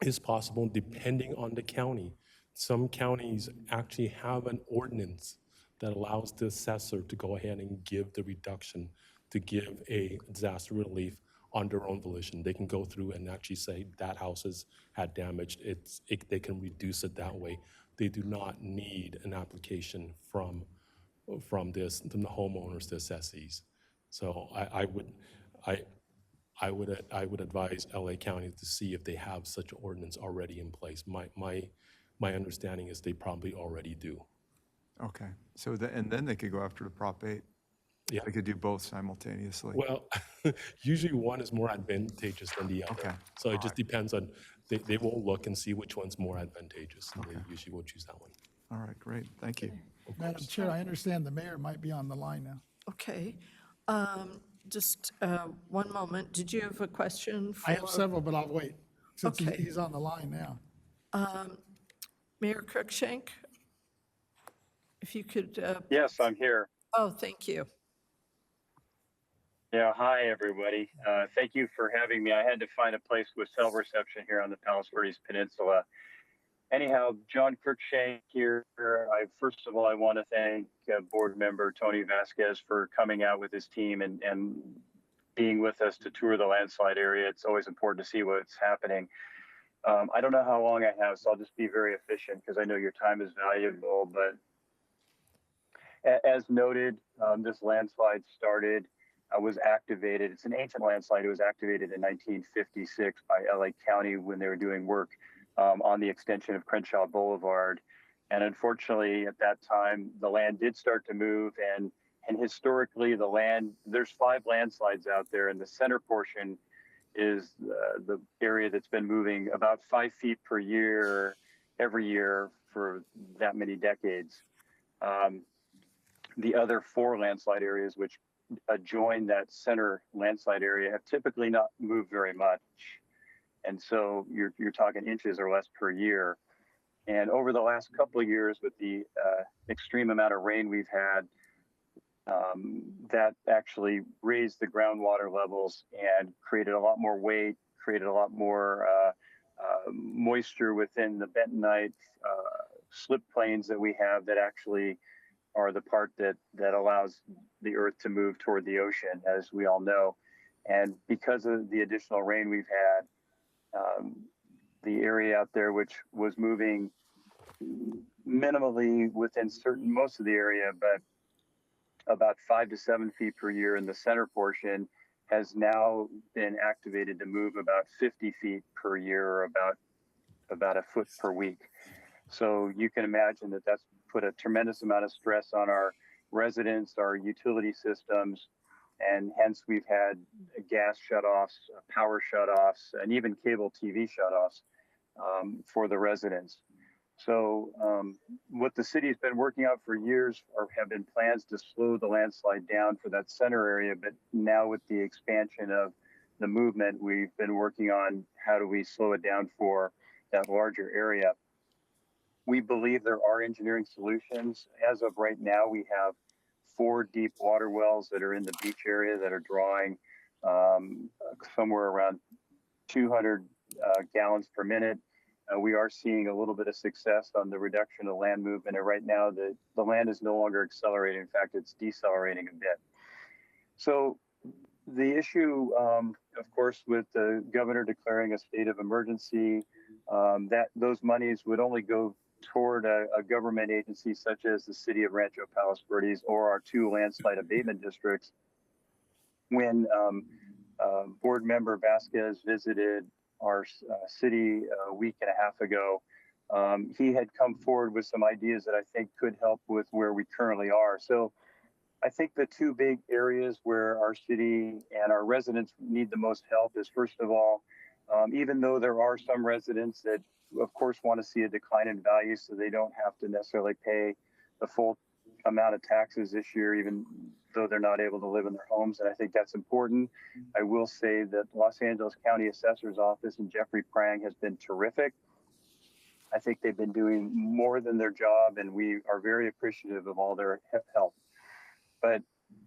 is possible, depending on the county, some counties actually have an ordinance that allows the assessor to go ahead and give the reduction, to give a disaster relief on their own volition. They can go through and actually say that house has had damage. They can reduce it that way. They do not need an application from the homeowners, the assessees. So I would advise LA County to see if they have such an ordinance already in place. My understanding is they probably already do. Okay. So and then they could go after the Prop 8. Yeah. They could do both simultaneously. Well, usually one is more advantageous than the other. Okay. So it just depends on, they will look and see which one's more advantageous. And they usually will choose that one. All right, great. Thank you. Madam Chair, I understand the mayor might be on the line now. Okay. Just one moment. Did you have a question for? I have several, but I'll wait since he's on the line now. Mayor Cruikshank, if you could. Yes, I'm here. Oh, thank you. Yeah, hi, everybody. Thank you for having me. I had to find a place with cell reception here on the Palos Verdes Peninsula. Anyhow, John Cruikshank here. First of all, I want to thank board member Tony Vasquez for coming out with his team and being with us to tour the landslide area. It's always important to see what's happening. I don't know how long I have, so I'll just be very efficient because I know your time is valuable. But as noted, this landslide was activated. It's an ancient landslide. It was activated in 1956 by LA County when they were doing work on the extension of Crenshaw Boulevard. And unfortunately, at that time, the land did start to move. And historically, there's 5 landslides out there, and the center portion is the area that's been moving about 5 feet per year, every year for that many decades. The other 4 landslide areas, which adjoin that center landslide area, have typically not moved very much. And so you're talking inches or less per year. And over the last couple of years, with the extreme amount of rain we've had, that actually raised the groundwater levels and created a lot more weight, created a lot more moisture within the bentonite slip plains that we have that actually are the part that allows the earth to move toward the ocean, as we all know. And because of the additional rain we've had, the area out there, which was moving minimally within most of the area, but about 5 to 7 feet per year in the center portion, has now been activated to move about 50 feet per year, or about a foot per week. So you can imagine that that's put a tremendous amount of stress on our residents, our utility systems, and hence we've had gas shutoffs, power shutoffs, and even cable TV shutoffs for the residents. So what the city has been working out for years have been plans to slow the landslide down for that center area, but now with the expansion of the movement, we've been working on how do we slow it down for that larger area. We believe there are engineering solutions. As of right now, we have 4 deep water wells that are in the beach area that are drawing somewhere around 200 gallons per minute. We are seeing a little bit of success on the reduction of land movement, and right now the land is no longer accelerating. In fact, it's decelerating a bit. So the issue, of course, with the governor declaring a state of emergency, that those monies would only go toward a government agency such as the city of Rancho Palos Verdes or our 2 landslide abatement districts. When board member Vasquez visited our city a week and a half ago, he had come forward with some ideas that I think could help with where we currently are. So I think the 2 big areas where our city and our residents need the most help is, first of all, even though there are some residents that, of course, want to see a decline in value so they don't have to necessarily pay the full amount of taxes this year, even though they're not able to live in their homes. And I think that's important. I will say that Los Angeles County Assessor's Office and Jeffrey Prang has been terrific. I think they've been doing more than their job, and we are very appreciative of all their help. But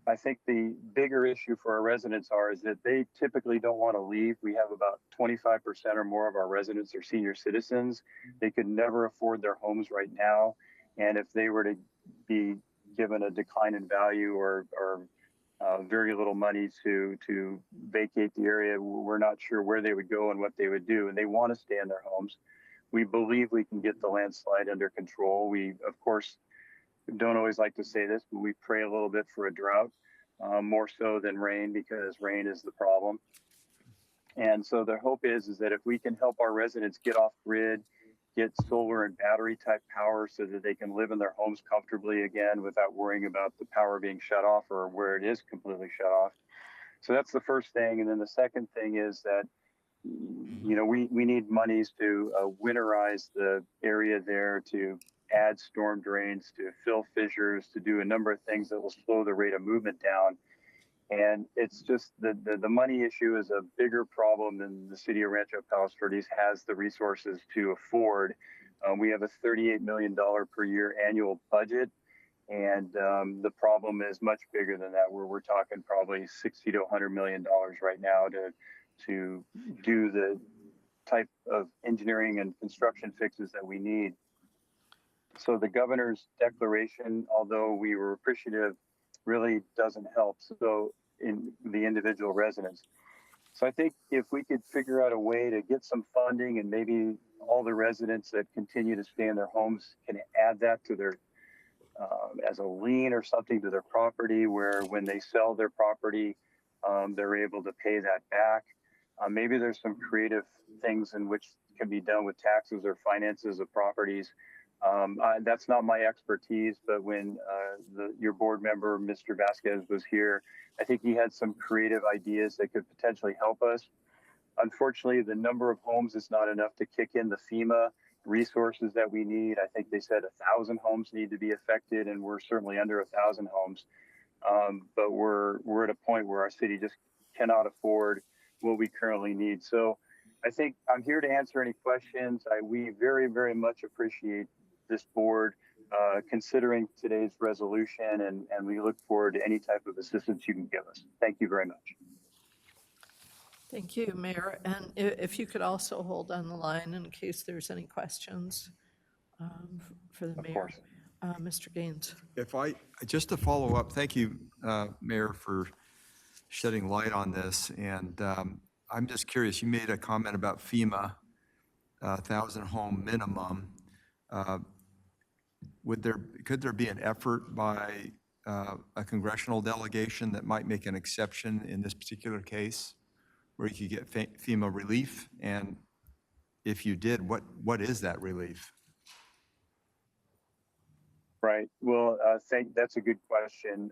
I think the bigger issue for our residents is that they typically don't want to leave. We have about 25% or more of our residents are senior citizens. They could never afford their homes right now. And if they were to be given a decline in value or very little money to vacate the area, we're not sure where they would go and what they would do. And they want to stay in their homes. We believe we can get the landslide under control. We, of course, don't always like to say this, but we pray a little bit for a drought, more so than rain, because rain is the problem. And so the hope is that if we can help our residents get off grid, get solar and battery type power so that they can live in their homes comfortably again without worrying about the power being shut off or where it is completely shut off. So that's the first thing. And then the second thing is that, you know, we need monies to winterize the area there, to add storm drains, to fill fissures, to do a number of things that will slow the rate of movement down. And it's just the money issue is a bigger problem than the city of Rancho Palos Verdes has the resources to afford. We have a $38 million per year annual budget, and the problem is much bigger than that, where we're talking probably $60 to $100 million right now to do the type of engineering and construction fixes that we need. So the governor's declaration, although we were appreciative, really doesn't help in the individual residents. So I think if we could figure out a way to get some funding, and maybe all the residents that continue to stay in their homes can add that to their as a lien or something to their property, where when they sell their property, they're able to pay that back. Maybe there's some creative things in which can be done with taxes or finances of properties. That's not my expertise, but when your board member, Mr. Vasquez, was here, I think he had some creative ideas that could potentially help us. Unfortunately, the number of homes is not enough to kick in the FEMA resources that we need. I think they said 1,000 homes need to be affected, and we're certainly under 1,000 homes. But we're at a point where our city just cannot afford what we currently need. So I think I'm here to answer any questions. We very, very much appreciate this board considering today's resolution, and we look forward to any type of assistance you can give us. Thank you very much. Thank you, Mayor. And if you could also hold on the line in case there's any questions for the mayor. Mr. Gaines. Just to follow up, thank you, Mayor, for shedding light on this. And I'm just curious, you made a comment about FEMA, 1,000 home minimum. Could there be an effort by a congressional delegation that might make an exception in this particular case, where you could get FEMA relief? And if you did, what is that relief? Right. Well, that's a good question.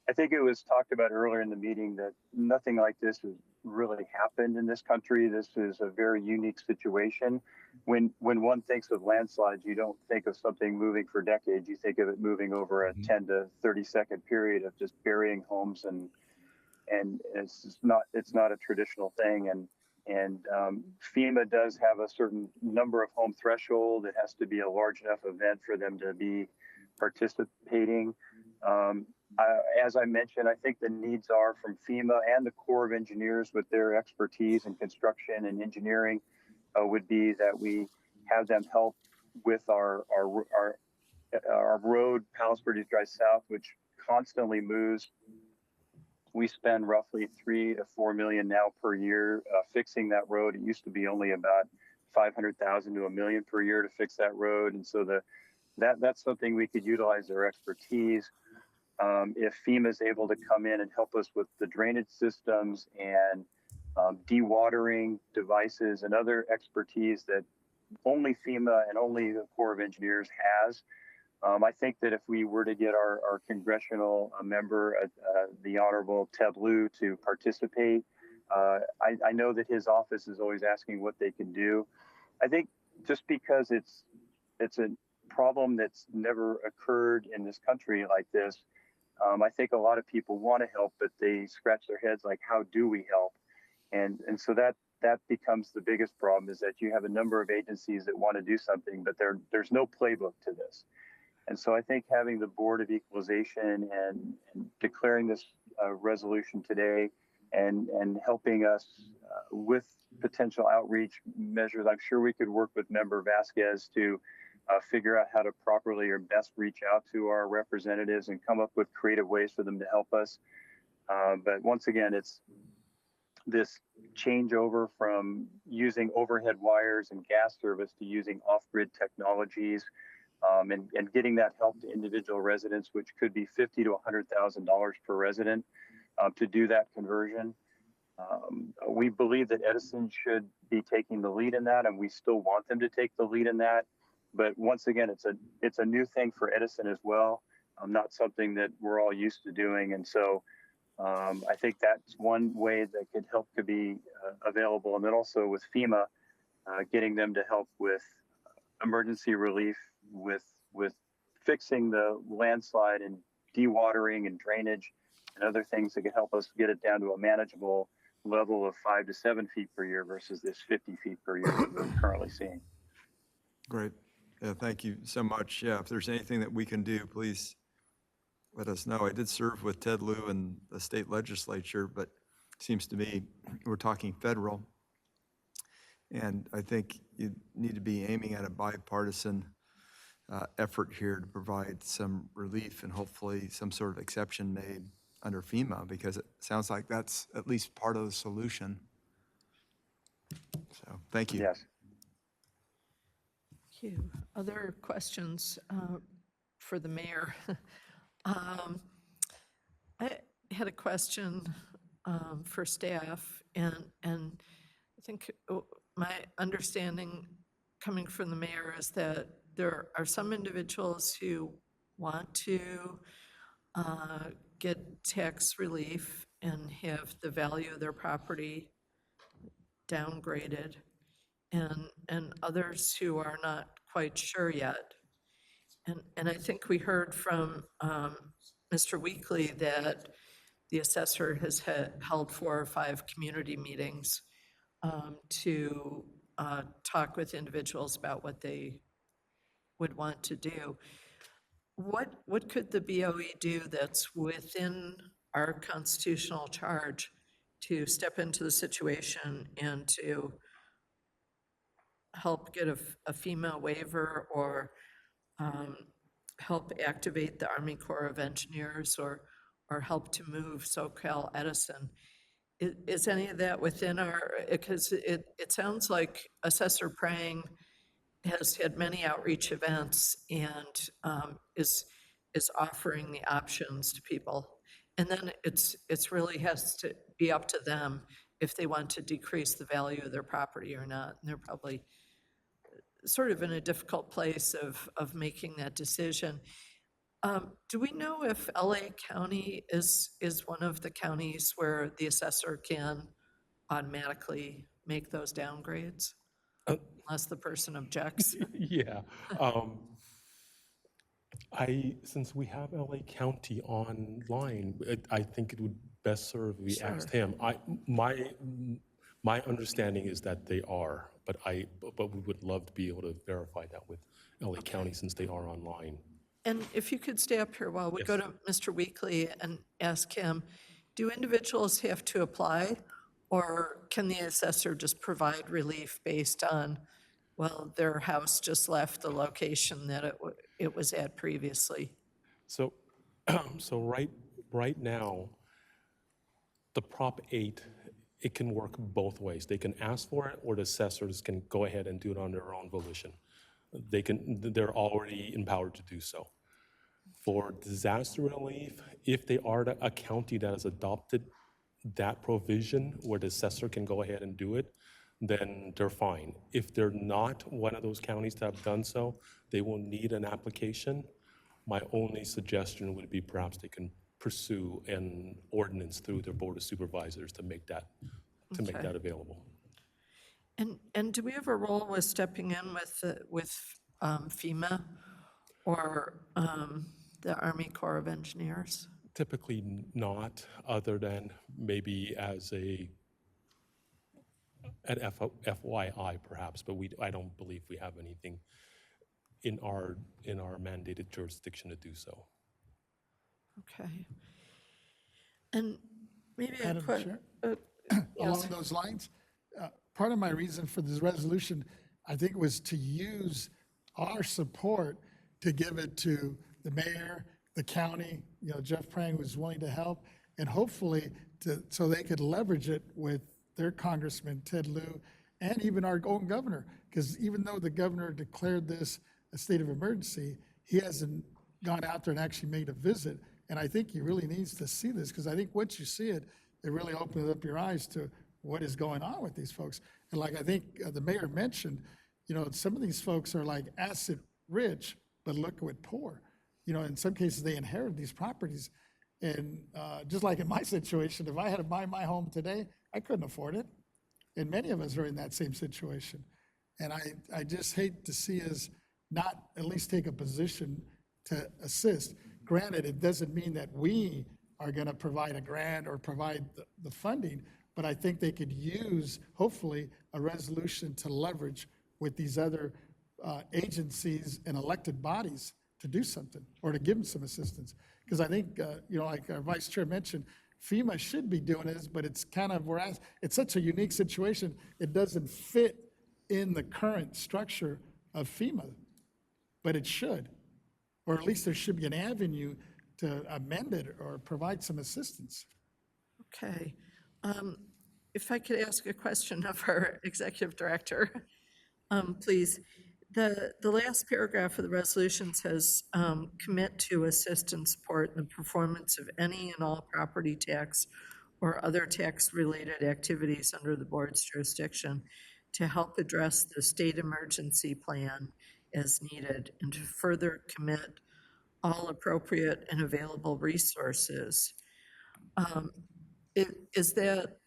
I think it was talked about earlier in the meeting that nothing like this has really happened in this country. This is a very unique situation. When one thinks of landslides, you don't think of something moving for decades. You think of it moving over a 10 to 30-second period of just burying homes, and it's not a traditional thing. And FEMA does have a certain number of home threshold. It has to be a large enough event for them to be participating. As I mentioned, I think the needs are from FEMA and the Corps of Engineers with their expertise in construction and engineering would be that we have them help with our road, Palos Verdes Drive South, which constantly moves. We spend roughly $3 to $4 million now per year fixing that road. It used to be only about $500,000 to $1 million per year to fix that road, and so that's something we could utilize their expertise. If FEMA is able to come in and help us with the drainage systems and dewatering devices and other expertise that only FEMA and only the Corps of Engineers has, I think that if we were to get our congressional member, the Honorable Ted Lieu, to participate, I know that his office is always asking what they can do. I think just because it's a problem that's never occurred in this country like this, I think a lot of people want to help, but they scratch their heads like, how do we help? And so that becomes the biggest problem, is that you have a number of agencies that want to do something, but there's no playbook to this. And so I think having the Board of Equalization and declaring this resolution today and helping us with potential outreach measures, I'm sure we could work with Member Vasquez to figure out how to properly or best reach out to our representatives and come up with creative ways for them to help us. But once again, it's this changeover from using overhead wires and gas service to using off-grid technologies, and getting that help to individual residents, which could be $50,000 to $100,000 per resident, to do that conversion. We believe that Edison should be taking the lead in that, and we still want them to take the lead in that. But once again, it's a new thing for Edison as well, not something that we're all used to doing. And so I think that's one way that could be available. And then also with FEMA, getting them to help with emergency relief, with fixing the landslide and dewatering and drainage and other things that could help us get it down to a manageable level of 5 to 7 feet per year versus this 50 feet per year that we're currently seeing. Great. Yeah, thank you so much. Yeah, if there's anything that we can do, please let us know. I did serve with Ted Lieu in the state legislature, but it seems to me we're talking federal. And I think you need to be aiming at a bipartisan effort here to provide some relief and hopefully some sort of exception made under FEMA, because it sounds like that's at least part of the solution. So, thank you. Yes. Thank you. Other questions for the mayor? I had a question for staff, and I think my understanding coming from the mayor is that there are some individuals who want to get tax relief and have the value of their property downgraded, and others who are not quite sure yet. And I think we heard from Mr. Weekly that the assessor has held 4 or 5 community meetings to talk with individuals about what they would want to do. What could the BoE do that's within our constitutional charge to step into the situation and to help get a FEMA waiver, or help activate the Army Corps of Engineers, or or help to move SoCal Edison. Is any of that within our, because it sounds like Assessor Prang has had many outreach events and is offering the options to people. And then it's really has to be up to them if they want to decrease the value of their property or not. And they're probably sort of in a difficult place of making that decision. Do we know if LA County is one of the counties where the assessor can automatically make those downgrades? Unless the person objects? Yeah. Since we have LA County online, I think it would best serve if we asked him. My understanding is that they are, but we would love to be able to verify that with LA County since they are online. And if you could stay up here while we go to Mr. Weekly and ask him, do individuals have to apply, or can the assessor just provide relief based on, well, their house just left the location that it was at previously? So, right now, the Prop 8, it can work both ways. They can ask for it, or the assessors can go ahead and do it on their own volition. They're already empowered to do so. For disaster relief, if they are a county that has adopted that provision where the assessor can go ahead and do it, then they're fine. If they're not one of those counties that have done so, they will need an application. My only suggestion would be perhaps they can pursue an ordinance through their Board of Supervisors to make that available. And do we have a role with stepping in with FEMA or the Army Corps of Engineers? Typically not, other than maybe as an FYI perhaps, but I don't believe we have anything in our mandated jurisdiction to do so. Okay. And maybe Madam Chair, along those lines, part of my reason for this resolution, I think, was to use our support to give it to the mayor, the county. Jeff Prang was willing to help, and hopefully so they could leverage it with their Congressman Ted Lieu and even our own governor. Because even though the governor declared this a state of emergency, he hasn't gone out there and actually made a visit. And I think he really needs to see this, because I think once you see it, it really opens up your eyes to what is going on with these folks. And like I think the mayor mentioned, some of these folks are like asset rich, but liquid poor. In some cases, they inherit these properties. And just like in my situation, if I had to buy my home today, I couldn't afford it. And many of us are in that same situation. And I just hate to see us not at least take a position to assist. Granted, it doesn't mean that we are going to provide a grant or provide the funding, but I think they could use, hopefully, a resolution to leverage with these other agencies and elected bodies to do something or to give them some assistance. Because I think, like our vice chair mentioned, FEMA should be doing this, but it's kind of, it's such a unique situation, it doesn't fit in the current structure of FEMA, but it should. Or at least there should be an avenue to amend it or provide some assistance. Okay. If I could ask a question of our executive director, please. The last paragraph of the resolution says, commit to assist and support in the performance of any and all property tax or other tax-related activities under the board's jurisdiction to help address the state emergency plan as needed, and to further commit all appropriate and available resources. Is that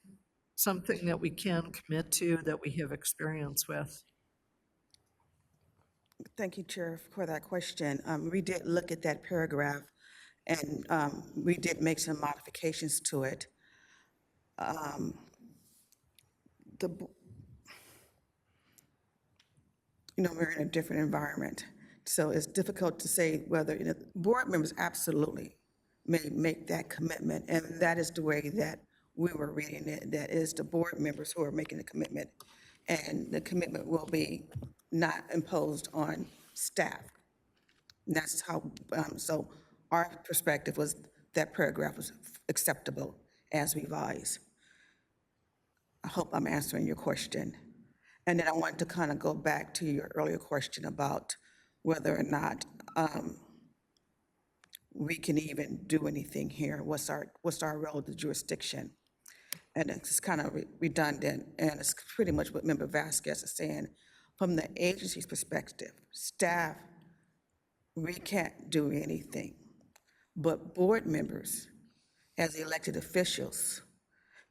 something that we can commit to, that we have experience with? Thank you, Chair, for that question. We did look at that paragraph, and we did make some modifications to it. We're in a different environment, so it's difficult to say whether, board members absolutely may make that commitment, and that is the way that we were reading it. That is the board members who are making the commitment, and the commitment will be not imposed on staff. And that's how, so our perspective was that paragraph was acceptable as revised. I hope I'm answering your question. And then I wanted to kind of go back to your earlier question about whether or not we can even do anything here. What's our relative jurisdiction? And it's kind of redundant, and it's pretty much what Member Vasquez is saying. From the agency's perspective, staff, we can't do anything. But board members, as elected officials,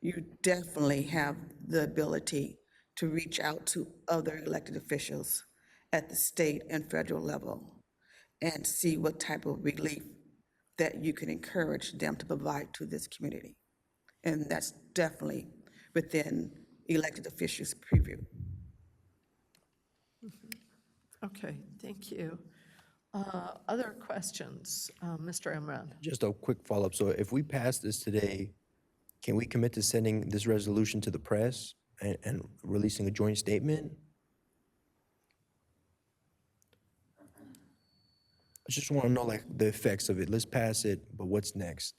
you definitely have the ability to reach out to other elected officials at the state and federal level and see what type of relief that you can encourage them to provide to this community. And that's definitely within elected officials' preview. Okay, thank you. Other questions? Mr. Imran? Just a quick follow-up. So if we pass this today, can we commit to sending this resolution to the press and releasing a joint statement? I just want to know like the effects of it. Let's pass it, but what's next?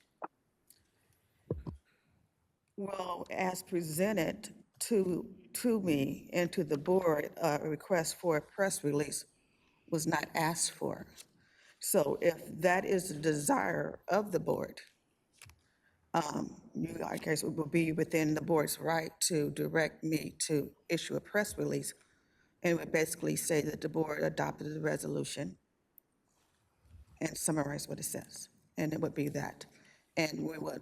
Well, as presented to me and to the board, a request for a press release was not asked for. So if that is the desire of the board, I guess it will be within the board's right to direct me to issue a press release. And it would basically say that the board adopted the resolution and summarize what it says. And it would be that. And we would,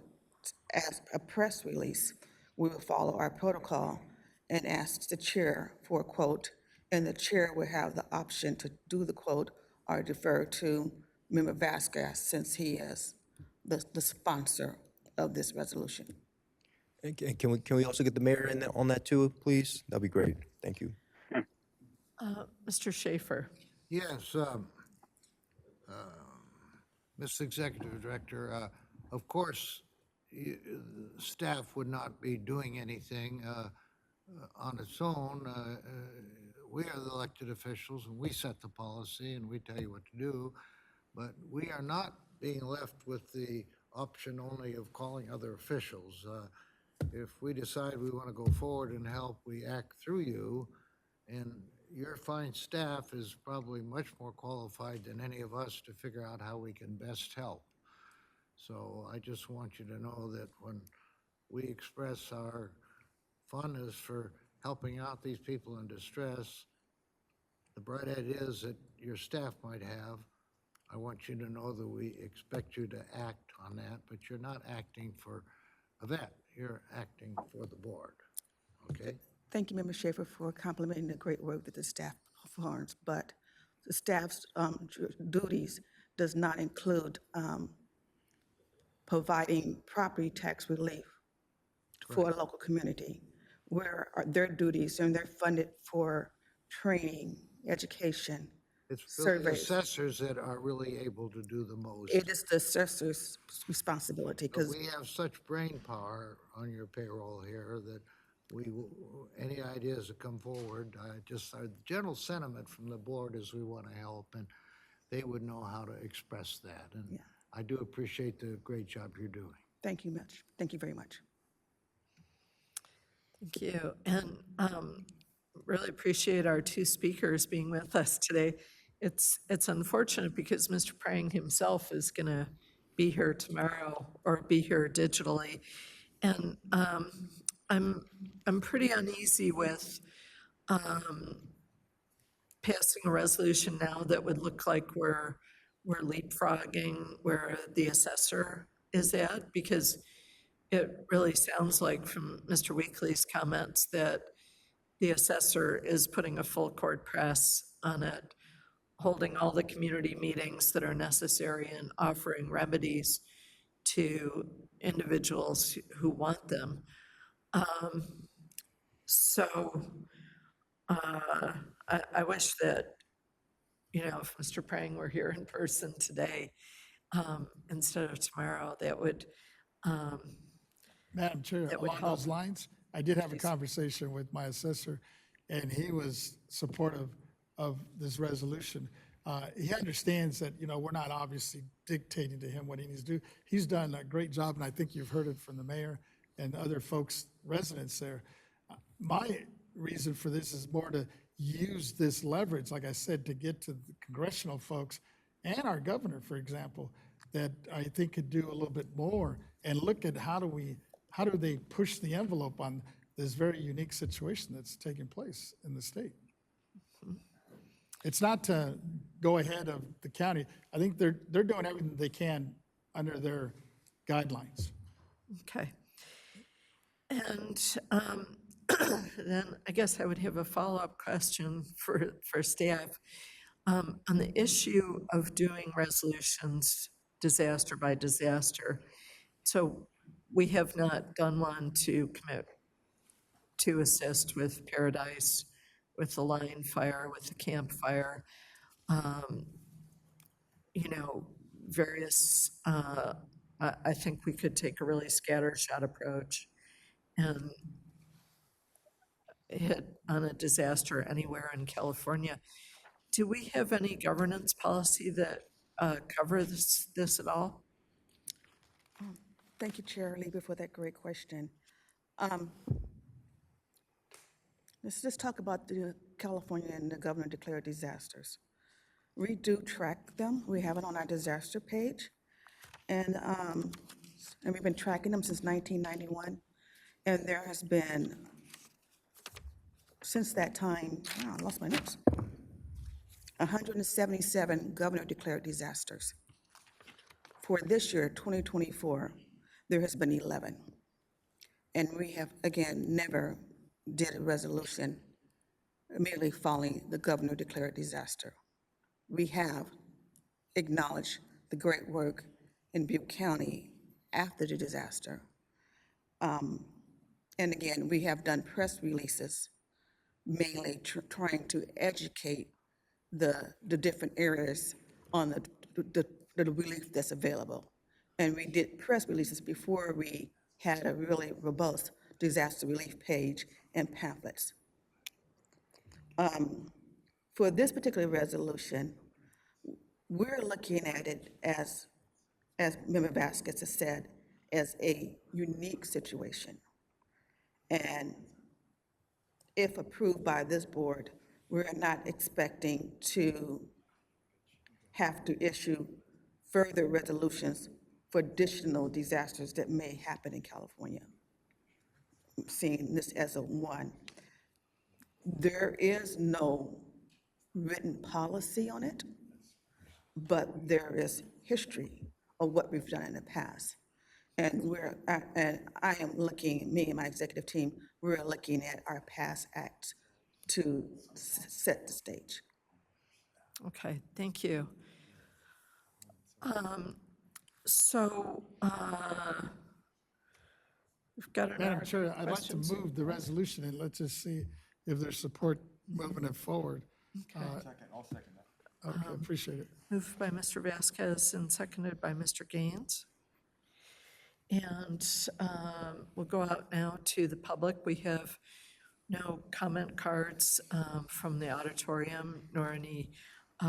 as a press release, we will follow our protocol and ask the chair for a quote, and the chair will have the option to do the quote or defer to Member Vasquez, since he is the sponsor of this resolution. And can we also get the mayor in on that too, please? That'd be great. Thank you. Mr. Schaefer? Yes, Mr. Executive Director, of course, staff would not be doing anything on its own. We are the elected officials, and we set the policy, and we tell you what to do. But we are not being left with the option only of calling other officials. If we decide we want to go forward and help, we act through you, and your fine staff is probably much more qualified than any of us to figure out how we can best help. So I just want you to know that when we express our fondness for helping out these people in distress, the bright ideas that your staff might have, I want you to know that we expect you to act on that, but you're not acting for a vet, you're acting for the board, okay? Thank you, Member Schaefer, for complimenting the great work that the staff performs, but the staff's duties does not include providing property tax relief for a local community, where are their duties, and they're funded for training, education, It's really the surveys. assessors that are really able to do the most. It is the assessor's responsibility, But because we have such brain power on your payroll here that any ideas that come forward, our general sentiment from the board is we want to help, and they would know how to express that. And I do appreciate the great job you're doing. thank you much. Thank you very much. Thank you. And really appreciate our two speakers being with us today. It's unfortunate because Mr. Prang himself is going to be here tomorrow or be here digitally. And I'm pretty uneasy with passing a resolution now that would look like we're leapfrogging where the assessor is at, because it really sounds like from Mr. Weekly's comments that the assessor is putting a full court press on it, holding all the community meetings that are necessary and offering remedies to individuals who want them. I wish that, if Mr. Prang were here in person today, instead of tomorrow, that would Madam Chair, that would along help. those lines, I did have a conversation with my assessor, and he was supportive of this resolution. He understands that, we're not obviously dictating to him what he needs to do. He's done a great job, and I think you've heard it from the mayor and other folks, residents there. My reason for this is more to use this leverage, like I said, to get to the congressional folks and our governor, for example, that I think could do a little bit more and look at how do they push the envelope on this very unique situation that's taking place in the state. It's not to go ahead of the county. I think they're doing everything they can under their guidelines. Okay. And then I guess I would have a follow-up question for staff. On the issue of doing resolutions disaster by disaster, so we have not done one to commit to assist with Paradise, with the line fire, with the campfire, various, I think we could take a really scattershot approach and hit on a disaster anywhere in California. Do we have any governance policy that covers this at all? Thank you, Chair Lieber, for that great question. Let's just talk about the California and the governor declared disasters. We do track them. We have it on our disaster page. And we've been tracking them since 1991. And there has been, since that time, I lost my notes, 177 governor declared disasters. For this year, 2024, there has been 11. And we have, again, never did a resolution immediately following the governor declared disaster. We have acknowledged the great work in Butte County after the disaster. And again, we have done press releases, mainly trying to educate the different areas on the relief that's available. And we did press releases before we had a really robust disaster relief page and pamphlets. For this particular resolution, we're looking at it as Member Vasquez has said, as a unique situation. And if approved by this board, we're not expecting to have to issue further resolutions for additional disasters that may happen in California. I'm seeing this as a one. There is no written policy on it, but there is history of what we've done in the past. And I am looking, me and my executive team, we're looking at our past acts to set the stage. Okay, thank you. We've got an Madam Chair, I'd like to move the resolution and let's just see if there's support moving it forward. I'll second that. Okay, appreciate it. Moved by Mr. Vasquez and seconded by Mr. Gaines. And we'll go out now to the public. We have no comment cards from the auditorium nor any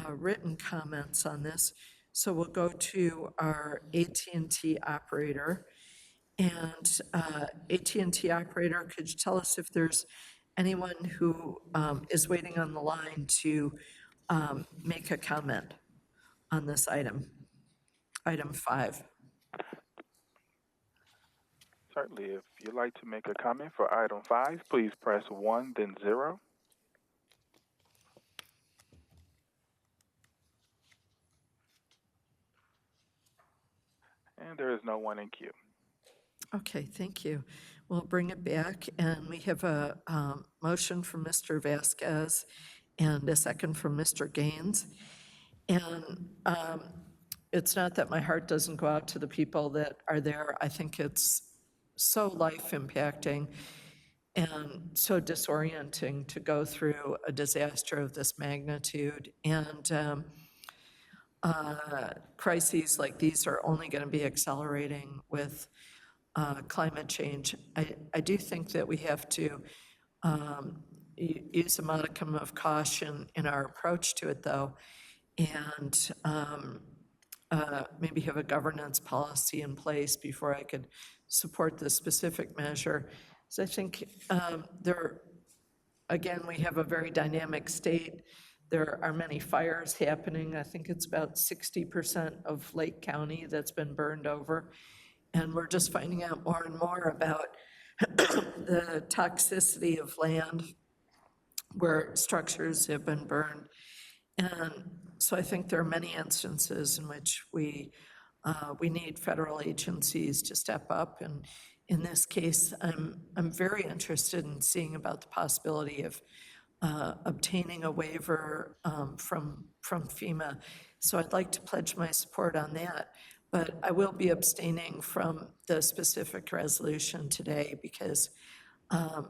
written comments on this. So we'll go to our AT&T operator. And AT&T operator, could you tell us if there's anyone who is waiting on the line to make a comment on this item 5? Certainly, if you'd like to make a comment for item 5, please press 1, then 0. And there is no one in queue. Okay, thank you. We'll bring it back, and we have a motion from Mr. Vasquez and a second from Mr. Gaines. And it's not that my heart doesn't go out to the people that are there. I think it's so life impacting and so disorienting to go through a disaster of this magnitude. And crises like these are only going to be accelerating with climate change. I do think that we have to use a modicum of caution in our approach to it, though. and maybe have a governance policy in place before I could support the specific measure. So I think again, we have a very dynamic state. There are many fires happening. I think it's about 60% of Lake County that's been burned over. And we're just finding out more and more about the toxicity of land where structures have been burned. And so I think there are many instances in which we need federal agencies to step up. And in this case, I'm very interested in seeing about the possibility of obtaining a waiver from FEMA. So I'd like to pledge my support on that. But I will be abstaining from the specific resolution today because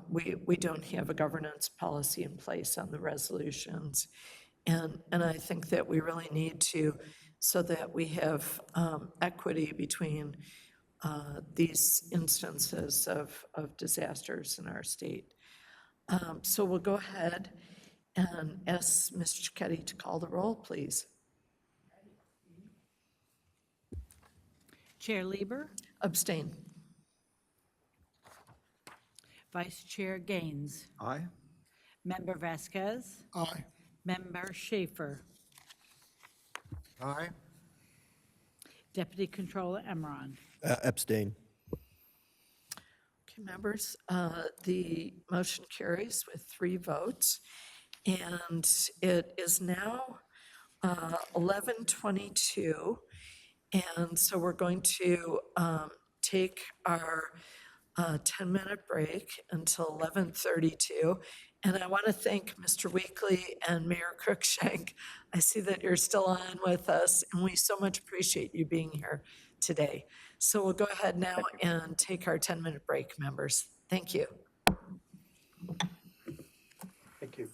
we don't have a governance policy in place on the resolutions. And I think that we really need to, so that we have equity between these instances of disasters in our state. So we'll go ahead and ask Mr. Cicchetti to call the roll, please. Chair Lieber, Abstain. Vice Chair Gaines, Aye. Member Vasquez, Aye. Member Schaefer, Aye. Deputy Controller Emron. Abstain. Okay, members, the motion carries with 3 votes. And it is now 11:22. And so we're going to take our 10-minute break until 11:32. And I want to thank Mr. Weekly and Mayor Cruikshank. I see that you're still on with us, and we so much appreciate you being here today. So we'll go ahead now and take our 10-minute break, members. Thank you. Thank you.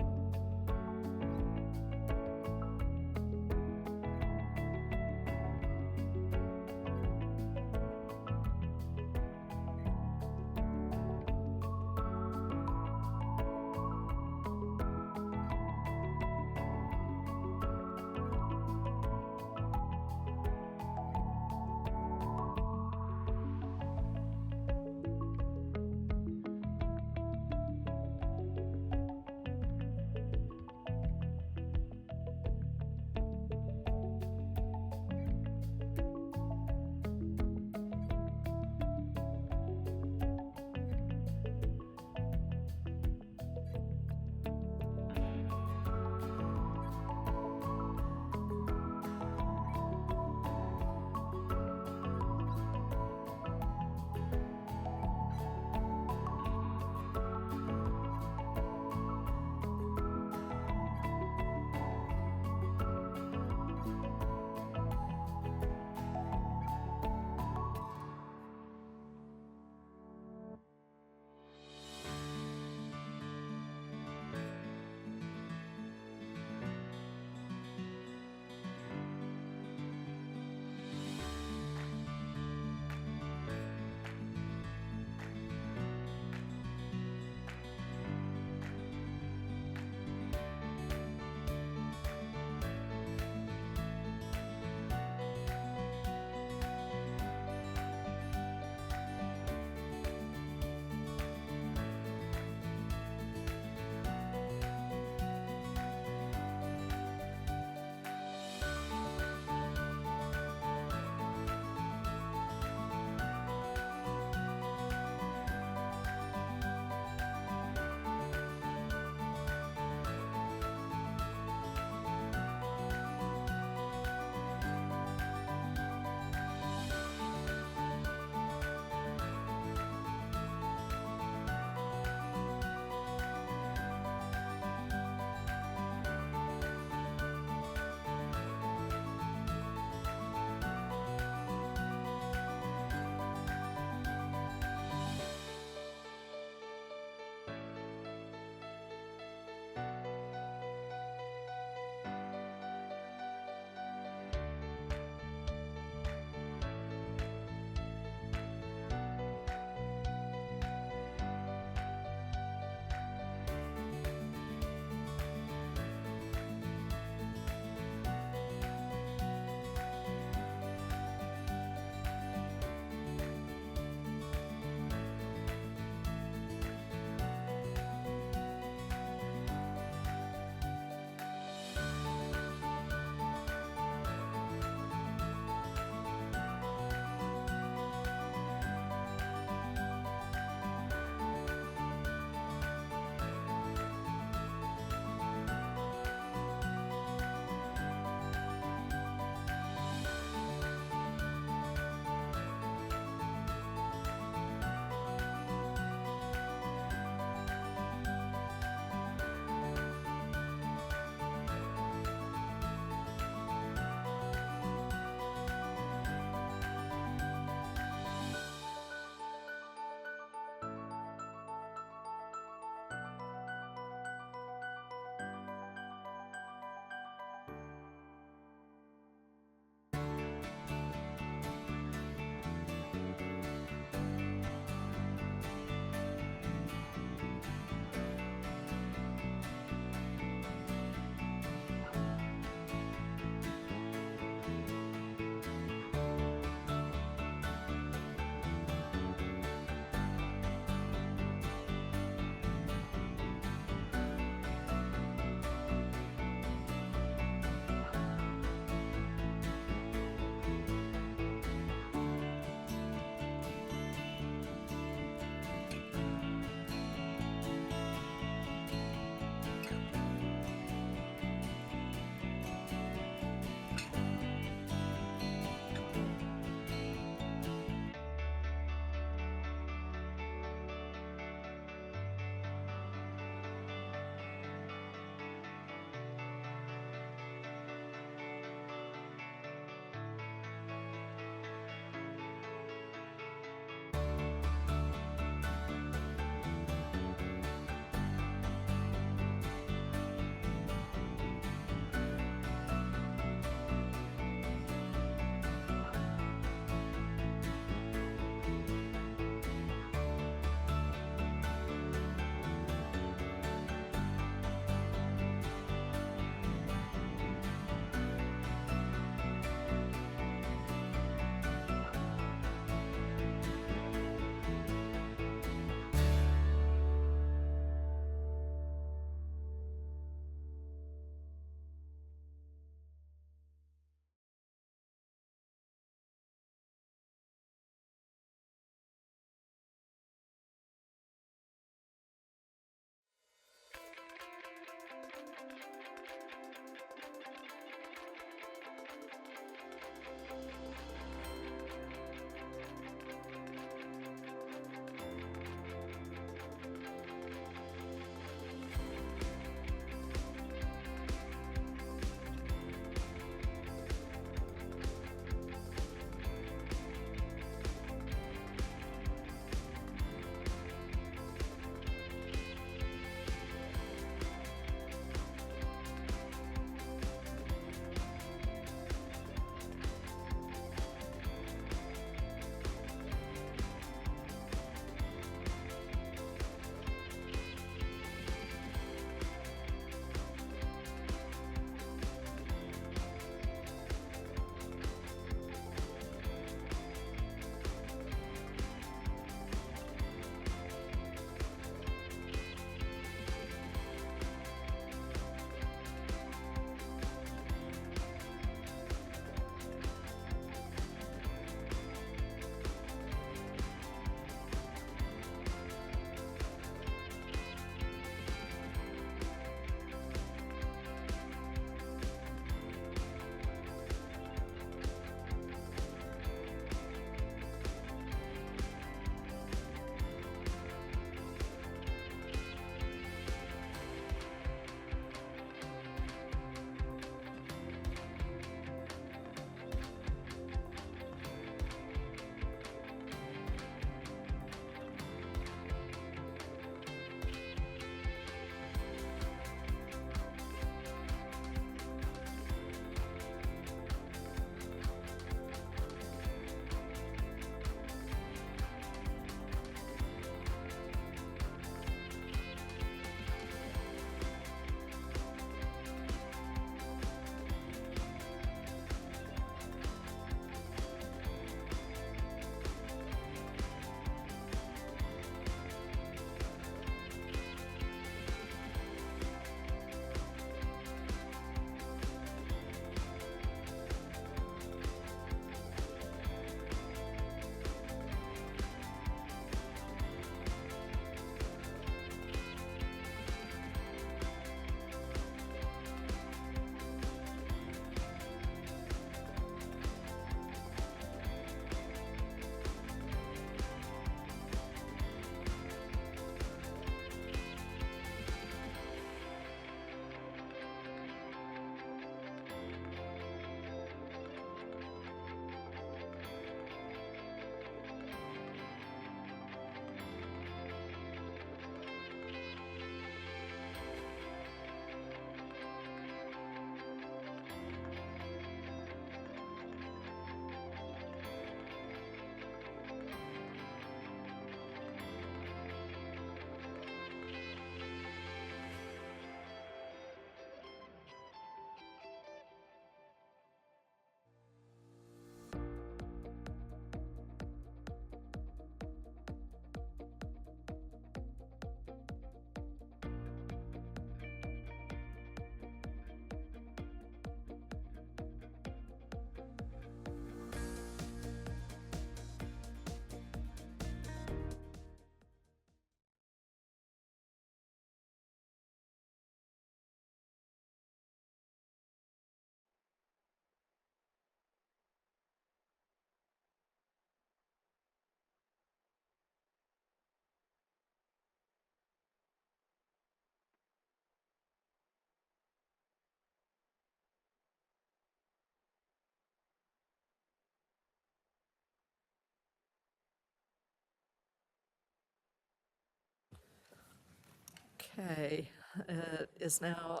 Okay, it is now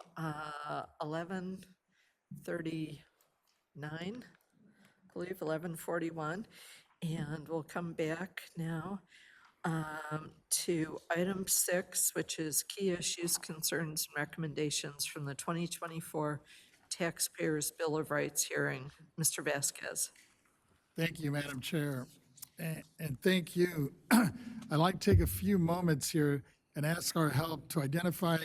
11:39, I believe 11:41, and we'll come back now to item 6, which is key issues, concerns, and recommendations from the 2024 Taxpayers Bill of Rights hearing. Mr. Vasquez. Thank you, Madam Chair. And thank you. I'd like to take a few moments here and ask our help to identify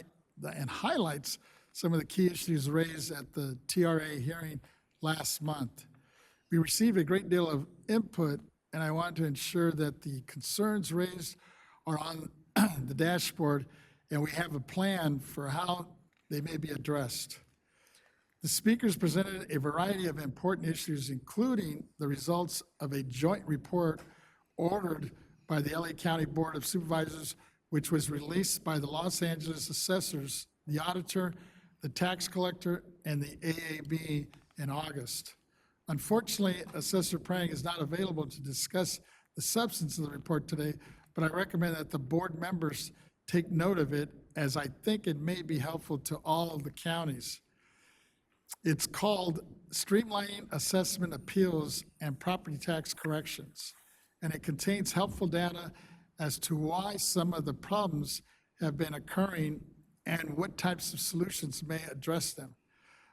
and highlights some of the key issues raised at the TRA hearing last month. We received a great deal of input, and I want to ensure that the concerns raised are on the dashboard, and we have a plan for how they may be addressed. The speakers presented a variety of important issues, including the results of a joint report ordered by the LA County Board of Supervisors, which was released by the Los Angeles assessors, the auditor, the tax collector, and the AAB in August. Unfortunately, Assessor Prang is not available to discuss the substance of the report today, but I recommend that the board members take note of it, as I think it may be helpful to all of the counties. It's called Streamlining Assessment Appeals and Property Tax Corrections, and it contains helpful data as to why some of the problems have been occurring and what types of solutions may address them.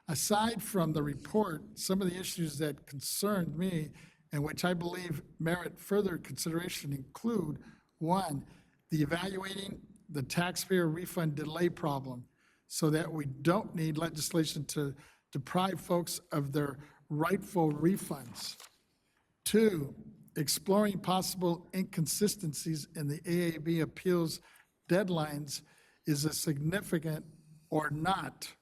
Aside from the report, some of the issues that concerned me and which I believe merit further consideration include: 1, the evaluating the taxpayer refund delay problem so that we don't need legislation to deprive folks of their rightful refunds. 2, exploring possible inconsistencies in the AAB appeals deadlines is a significant or not.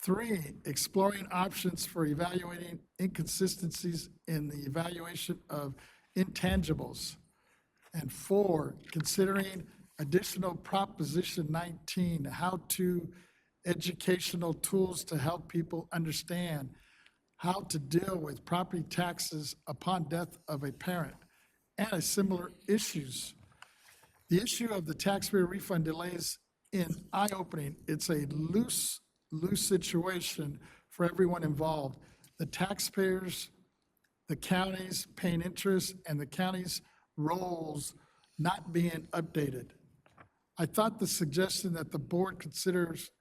3, exploring options for evaluating inconsistencies in the evaluation of intangibles. And 4, considering additional Proposition 19, how-to educational tools to help people understand how to deal with property taxes upon death of a parent, and similar issues. The issue of the taxpayer refund delays in eye-opening. It's a loose situation for everyone involved. The taxpayers, the counties paying interest, and the county's roles not being updated. I thought the suggestion that the board considers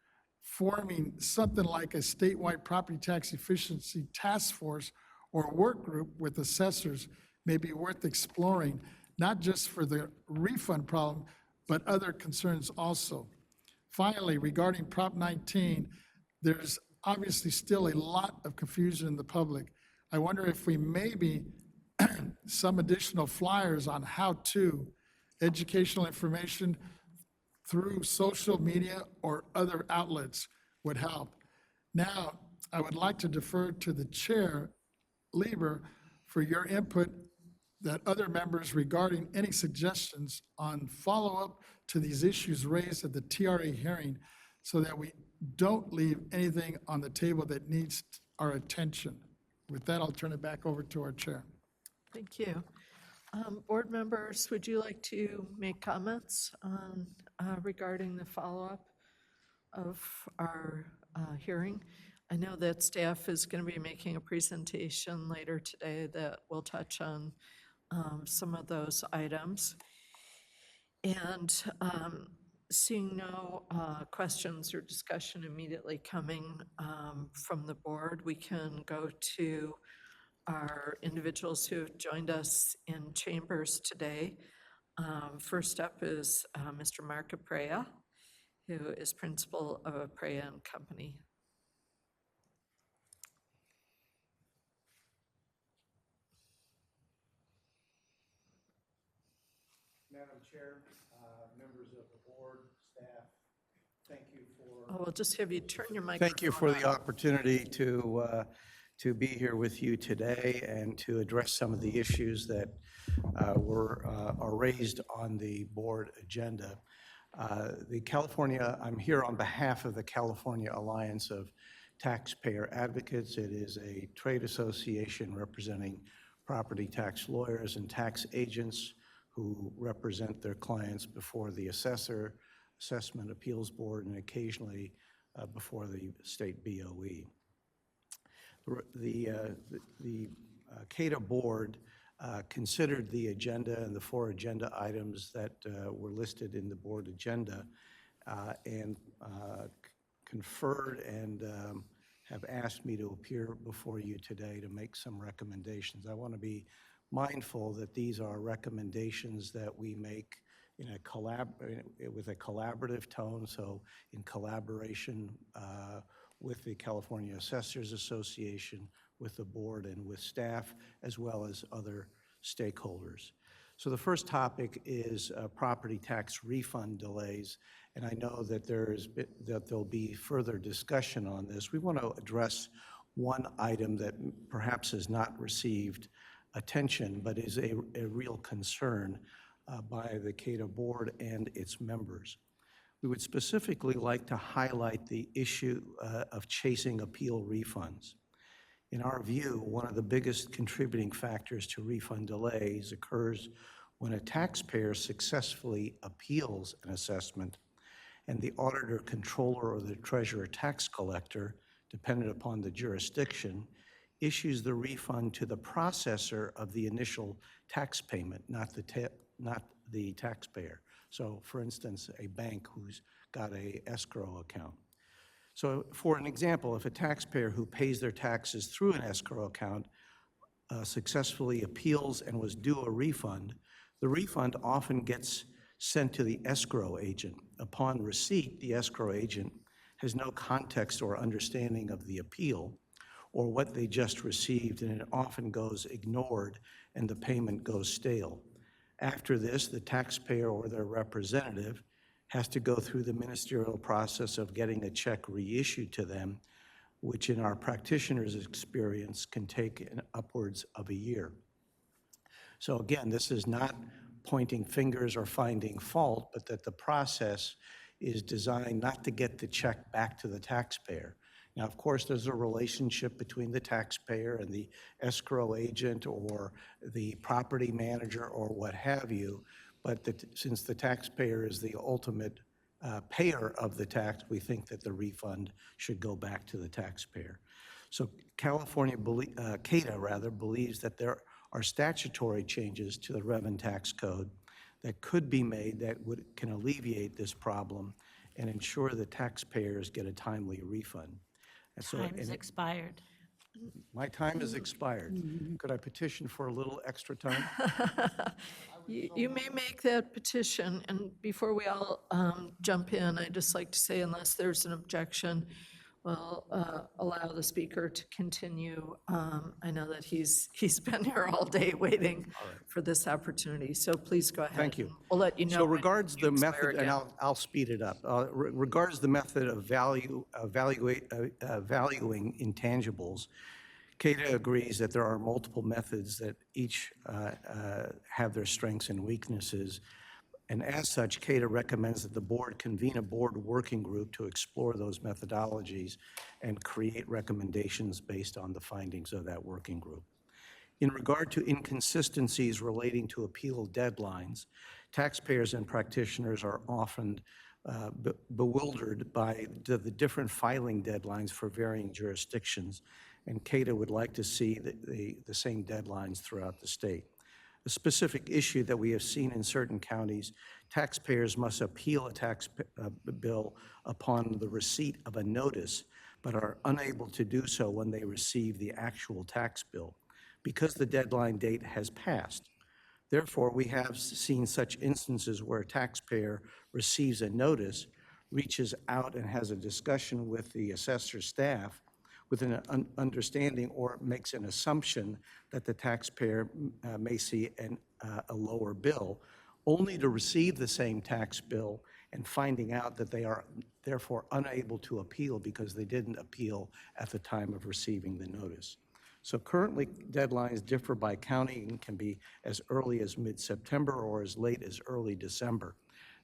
forming something like a statewide property tax efficiency task force or work group with assessors may be worth exploring, not just for the refund problem, but other concerns also. Finally, regarding Prop 19, there's obviously still a lot of confusion in the public. I wonder if we maybe some additional flyers on how-to educational information through social media or other outlets would help. Now, I would like to defer to the chair, Lieber, for your input that other members regarding any suggestions on follow-up to these issues raised at the TRA hearing, so that we don't leave anything on the table that needs our attention. With that, I'll turn it back over to our chair. Thank you. Board members, would you like to make comments on, regarding the follow-up of our hearing? I know that staff is going to be making a presentation later today that will touch on some of those items. And seeing no questions or discussion immediately coming from the board, we can go to our individuals who have joined us in chambers today. First up is Mr. Mark Aprea, who is principal of Aprea and Company. Madam Chair, members of the board, staff, thank you for... Oh, we'll just have you turn your microphone Thank you for the on. opportunity to be here with you today and to address some of the issues that are raised on the board agenda. I'm here on behalf of the California Alliance of Taxpayer Advocates. It is a trade association representing property tax lawyers and tax agents who represent their clients before the assessor, Assessment Appeals Board and occasionally before the state BoE. The CADA board considered the agenda and the 4 agenda items that were listed in the board agenda and conferred and have asked me to appear before you today to make some recommendations. I want to be mindful that these are recommendations that we make in with a collaborative tone, so in collaboration with the California Assessors Association, with the board and with staff, as well as other stakeholders. So the first topic is property tax refund delays, and I know that there'll be further discussion on this. We want to address one item that perhaps has not received attention, but is a real concern by the CADA board and its members. We would specifically like to highlight the issue of chasing appeal refunds. In our view, one of the biggest contributing factors to refund delays occurs when a taxpayer successfully appeals an assessment and the auditor, controller, or the treasurer tax collector, dependent upon the jurisdiction, issues the refund to the processor of the initial tax payment, not the taxpayer. So, for instance, a bank who's got a escrow account. So, for an example, if a taxpayer who pays their taxes through an escrow account successfully appeals and was due a refund, the refund often gets sent to the escrow agent. Upon receipt, the escrow agent has no context or understanding of the appeal or what they just received, and it often goes ignored and the payment goes stale. After this, the taxpayer or their representative has to go through the ministerial process of getting a check reissued to them, which in our practitioners' experience can take upwards of a year. So again, this is not pointing fingers or finding fault, but that the process is designed not to get the check back to the taxpayer. Now, of course, there's a relationship between the taxpayer and the escrow agent or the property manager or what have you, but since the taxpayer is the ultimate payer of the tax, we think that the refund should go back to the taxpayer. So CADA believes that there are statutory changes to the revenue tax code that could be made that can alleviate this problem and ensure that taxpayers get a timely refund. And so, Time has expired. My time has expired. Could I petition for a little extra time? You may make that petition, and before we all jump in, I'd just like to say, unless there's an objection, we'll allow the speaker to continue. I know that he's been here all day waiting for this opportunity, so please go ahead. Thank you. and We'll let you know. So when regards you the expire method, and again. I'll speed it up. Regards the method of valuing intangibles, CADA agrees that there are multiple methods that each have their strengths and weaknesses. And as such, CADA recommends that the board convene a board working group to explore those methodologies and create recommendations based on the findings of that working group. In regard to inconsistencies relating to appeal deadlines, taxpayers and practitioners are often bewildered by the different filing deadlines for varying jurisdictions, and CADA would like to see the same deadlines throughout the state. A specific issue that we have seen in certain counties, taxpayers must appeal a tax bill upon the receipt of a notice, but are unable to do so when they receive the actual tax bill because the deadline date has passed. Therefore, we have seen such instances where a taxpayer receives a notice, reaches out and has a discussion with the assessor staff with an understanding or makes an assumption that the taxpayer may see a lower bill, only to receive the same tax bill and finding out that they are therefore unable to appeal because they didn't appeal at the time of receiving the notice. So currently, deadlines differ by county and can be as early as mid-September or as late as early December.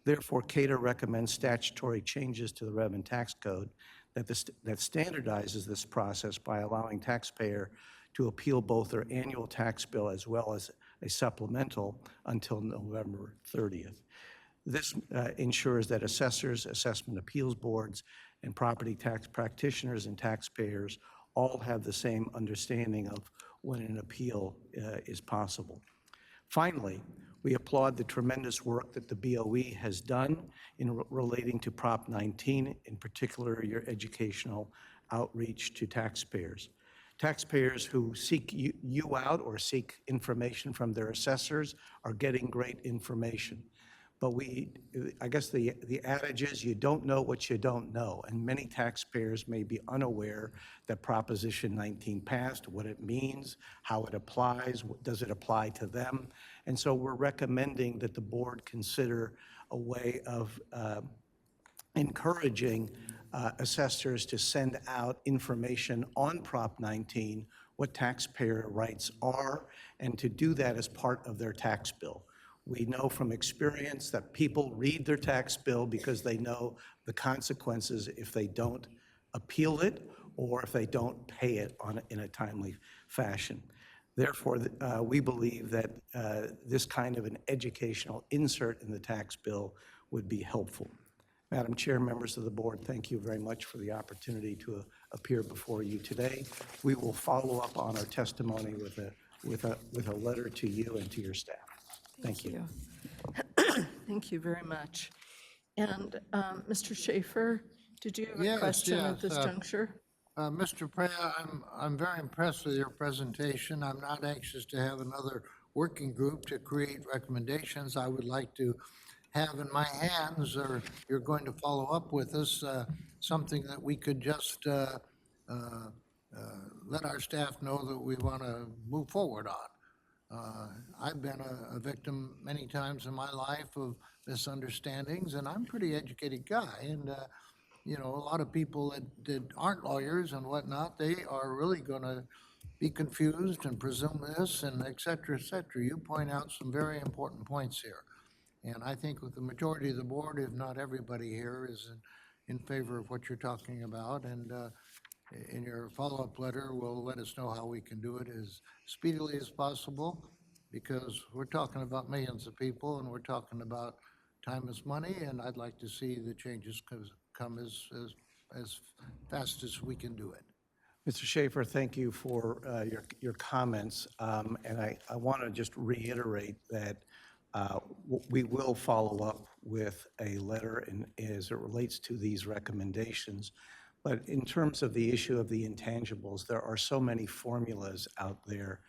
Therefore, CADA recommends statutory changes to the revenue tax code that standardizes this process by allowing taxpayer to appeal both their annual tax bill as well as a supplemental until November 30th. This ensures that assessors, assessment appeals boards, and property tax practitioners and taxpayers all have the same understanding of when an appeal is possible. Finally, we applaud the tremendous work that the BoE has done in relating to Prop 19, in particular your educational outreach to taxpayers. Taxpayers who seek you out or seek information from their assessors are getting great information. But I guess the adage is you don't know what you don't know, and many taxpayers may be unaware that Proposition 19 passed, what it means, how it applies, does it apply to them? And so we're recommending that the board consider a way of encouraging assessors to send out information on Prop 19, what taxpayer rights are, and to do that as part of their tax bill. We know from experience that people read their tax bill because they know the consequences if they don't appeal it or if they don't pay it in a timely fashion. Therefore, we believe that this kind of an educational insert in the tax bill would be helpful. Madam Chair, members of the board, thank you very much for the opportunity to appear before you today. We will follow up on our testimony with a letter to you and to your staff. Thank you. Thank you very much. And Mr. Schaefer, did you have a question at this juncture? Mr. Prea, I'm very impressed with your presentation. I'm not anxious to have another working group to create recommendations. I would like to have in my hands, or you're going to follow up with us, something that we could just let our staff know that we want to move forward on. I've been a victim many times in my life of misunderstandings, and I'm a pretty educated guy. And, you know, a lot of people that aren't lawyers and whatnot, they are really going to be confused and presume this and et cetera, et cetera. You point out some very important points here. And I think with the majority of the board, if not everybody here, is in favor of what you're talking about. And in your follow-up letter, will let us know how we can do it as speedily as possible, because we're talking about millions of people and we're talking about time is money, and I'd like to see the changes come as fast as we can do it. Mr. Schaefer, thank you for your comments. And I want to just reiterate that we will follow up with a letter as it relates to these recommendations. But in terms of the issue of the intangibles, there are so many formulas out there.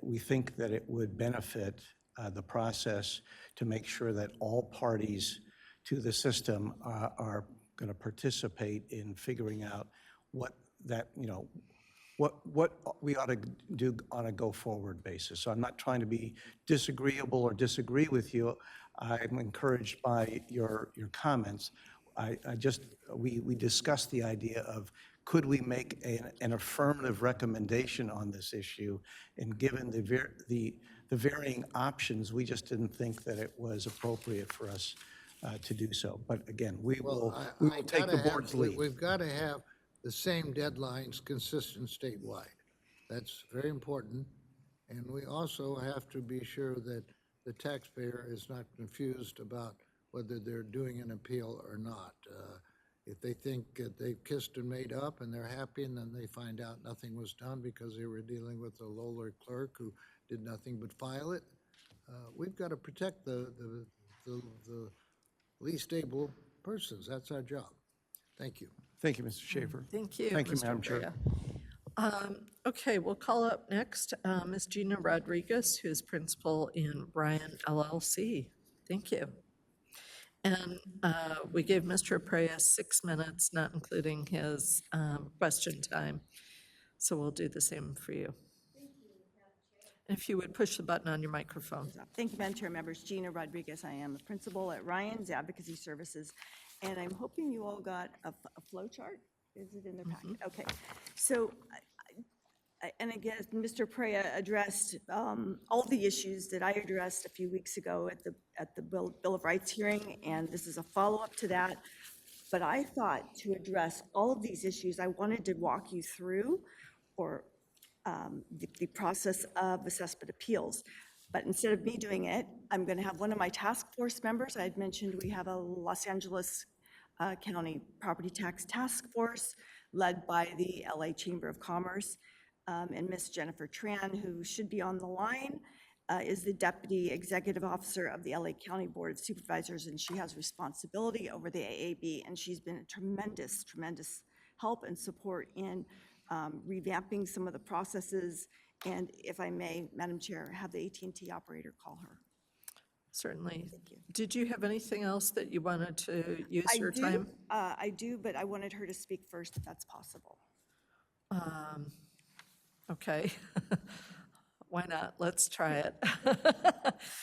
We think that it would benefit the process to make sure that all parties to the system are going to participate in figuring out what we ought to do on a go-forward basis. So I'm not trying to be disagreeable or disagree with you. I'm encouraged by your comments. We discussed the idea of could we make an affirmative recommendation on this issue, and given the varying options, we just didn't think that it was appropriate for us to do so. But again, we will take the board's lead. We've got to have the same deadlines consistent statewide. That's very important. And we also have to be sure that the taxpayer is not confused about whether they're doing an appeal or not. If they think that they've kissed and made up and they're happy, and then they find out nothing was done because they were dealing with a lowly clerk who did nothing but file it, we've got to protect the least able persons. That's our job. Thank you. Thank you, Mr. Schaefer. Thank you, Thank you, Mr. Madam Chair. Brea. Okay, we'll call up next Ms. Gina Rodriguez, who is principal in Bryan LLC. Thank you. And we gave Mr. Prea 6 minutes, not including his question time. So we'll do the same for you. And if you would push the button on your microphone. Thank you, Madam Chair, members. Gina Rodriguez. I am a principal at Ryan's Advocacy Services, and I'm hoping you all got a flow chart. Is it in their packet? Okay. So, and again, Mr. Prea addressed all the issues that I addressed a few weeks ago at the Bill of Rights hearing, and this is a follow-up to that. But I thought to address all of these issues, I wanted to walk you through the process of assessment appeals. But instead of me doing it, I'm going to have one of my task force members. I had mentioned we have a Los Angeles County Property Tax Task Force led by the LA Chamber of Commerce. And Miss Jennifer Tran, who should be on the line, is the Deputy Executive Officer of the LA County Board of Supervisors, and she has responsibility over the AAB, and she's been a tremendous, tremendous help and support in revamping some of the processes. And if I may, Madam Chair, have the AT&T operator call her. Certainly. Did you have anything else that you wanted to use your do, time? I do, but I wanted her to speak first if that's possible. Okay. Why not? Let's try it.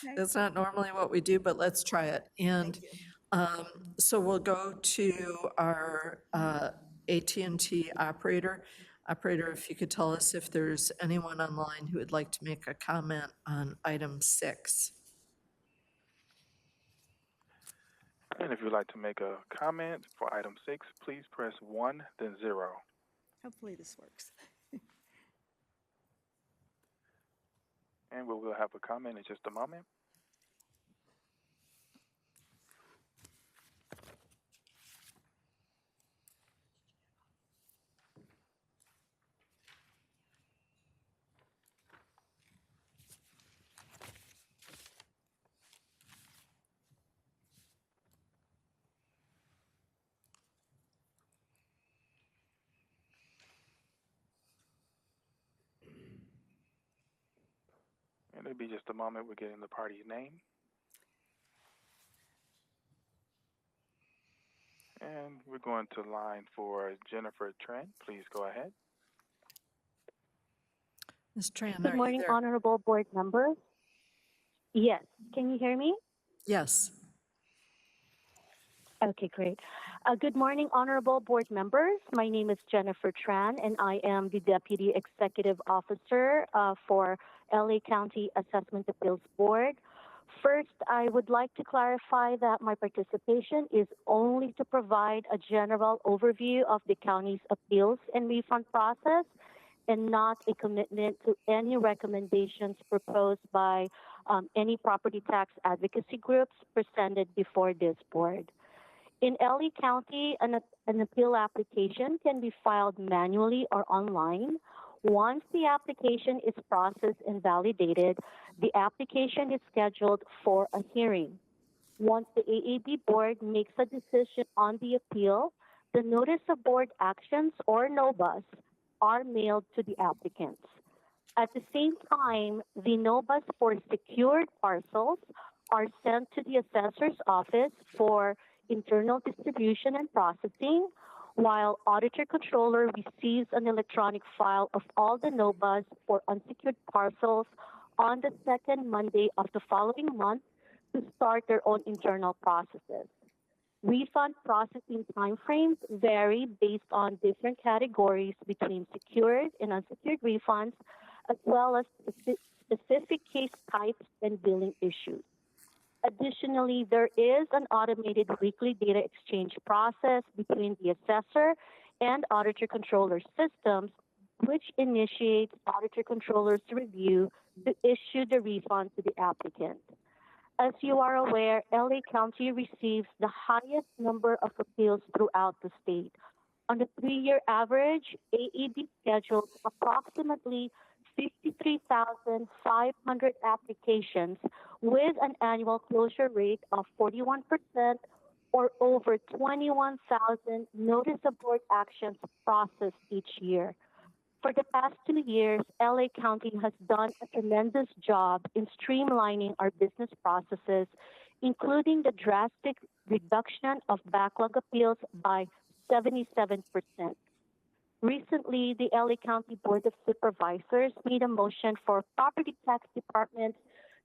It's not normally what we do, but let's try it. And so we'll go to our AT&T operator. Operator, if you could tell us if there's anyone online who would like to make a comment on item 6. And if you'd like to make a comment for item 6, please press 1, then 0. Hopefully this works. And we will have a comment in just a moment. And it'll be just a moment. We're getting the party's name. And we're going to line for Jennifer Trent. Please go ahead. Ms. Tran, Good are morning, you there? honorable board members. Yes, can you hear me? Yes. Okay, great. Good morning, honorable board members. My name is Jennifer Tran, and I am the Deputy Executive Officer for LA County Assessment Appeals Board. First, I would like to clarify that my participation is only to provide a general overview of the county's appeals and refund process, and not a commitment to any recommendations proposed by any property tax advocacy groups presented before this board. In LA County, an appeal application can be filed manually or online. Once the application is processed and validated, the application is scheduled for a hearing. Once the AAB board makes a decision on the appeal, the notice of board actions, or NOBAs, are mailed to the applicants. At the same time, the NOBAs for secured parcels are sent to the assessor's office for internal distribution and processing, while auditor controller receives an electronic file of all the NOBAs for unsecured parcels on the second Monday of the following month to start their own internal processes. Refund processing timeframes vary based on different categories between secured and unsecured refunds, as well as specific case types and billing issues. Additionally, there is an automated weekly data exchange process between the assessor and auditor controller systems, which initiates auditor controller's review to issue the refund to the applicant. As you are aware, LA County receives the highest number of appeals throughout the state. On a 3-year average, AAB schedules approximately 53,500 applications with an annual closure rate of 41%, or over 21,000 notice of board actions processed each year. For the past 2 years, LA County has done a tremendous job in streamlining our business processes, including the drastic reduction of backlog appeals by 77%. Recently, the LA County Board of Supervisors made a motion for property tax departments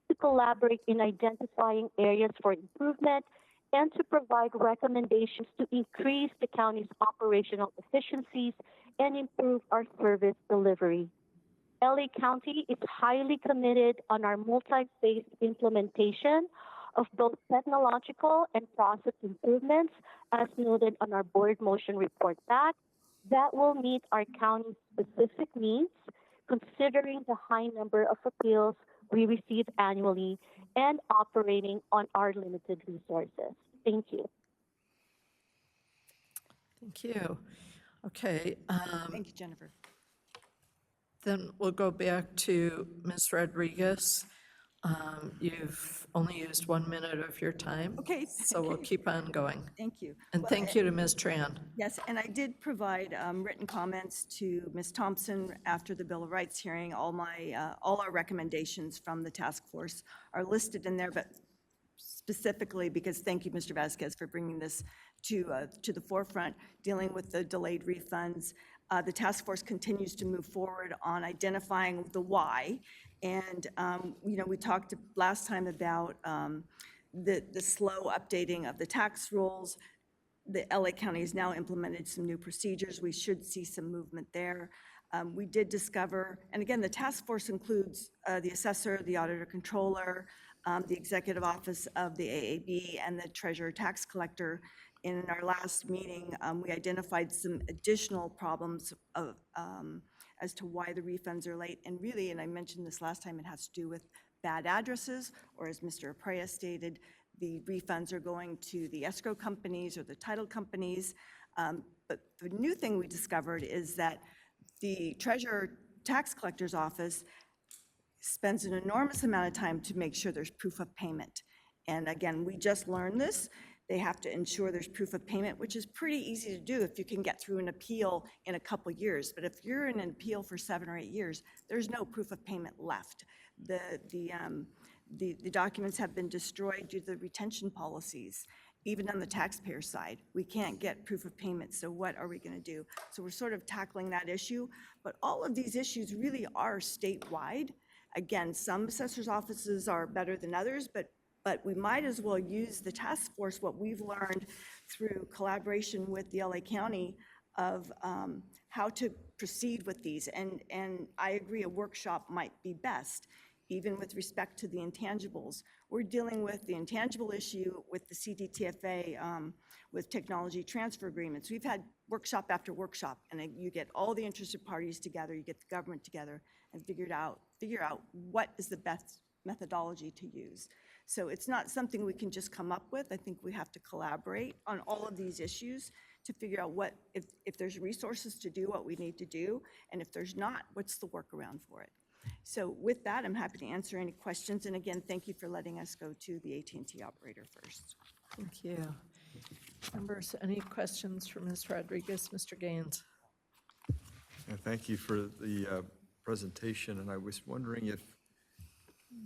to collaborate in identifying areas for improvement and to provide recommendations to increase the county's operational efficiencies and improve our service delivery. LA County is highly committed on our multi-phase implementation of both technological and process improvements, as noted on our board motion report back, that will meet our county's specific needs, considering the high number of appeals we receive annually and operating on our limited resources. Thank you. Thank you. Okay, Thank you, Jennifer. then we'll go back to Ms. Rodriguez. You've only used 1 minute of your time. Okay. So we'll keep on going. Thank you. And Well, thank you to Ms. Tran. Yes, and I did provide written comments to Ms. Thompson after the Bill of Rights hearing. All our recommendations from the task force are listed in there, but specifically because, thank you, Mr. Vasquez, for bringing this to the forefront, dealing with the delayed refunds. The task force continues to move forward on identifying the why. And, we talked last time about the slow updating of the tax rules. The LA County has now implemented some new procedures. We should see some movement there. We did discover, and again, the task force includes the assessor, the auditor controller, the executive office of the AAB, and the treasurer tax collector. In our last meeting, we identified some additional problems as to why the refunds are late. And really, and I mentioned this last time, it has to do with bad addresses, or as Mr. Aprea stated, the refunds are going to the escrow companies or the title companies. But the new thing we discovered is that the treasurer tax collector's office spends an enormous amount of time to make sure there's proof of payment. And again, we just learned this. They have to ensure there's proof of payment, which is pretty easy to do if you can get through an appeal in a couple years. But if you're in an appeal for 7 or 8 years, there's no proof of payment left. The documents have been destroyed due to the retention policies. Even on the taxpayer side, we can't get proof of payment, so what are we going to do? So we're sort of tackling that issue, but all of these issues really are statewide. Again, some assessors' offices are better than others, but we might as well use the task force, what we've learned through collaboration with the LA County of how to proceed with these. And I agree, a workshop might be best, even with respect to the intangibles. We're dealing with the intangible issue with the CDTFA, with technology transfer agreements. We've had workshop after workshop, and you get all the interested parties together, you get the government together, and figure out what is the best methodology to use. So it's not something we can just come up with. I think we have to collaborate on all of these issues to figure out if there's resources to do what we need to do, and if there's not, what's the workaround for it. So with that, I'm happy to answer any questions. And again, thank you for letting us go to the AT&T operator first. Thank you. Members, any questions for Ms. Rodriguez? Mr. Gaines? And thank you for the presentation, and I was wondering if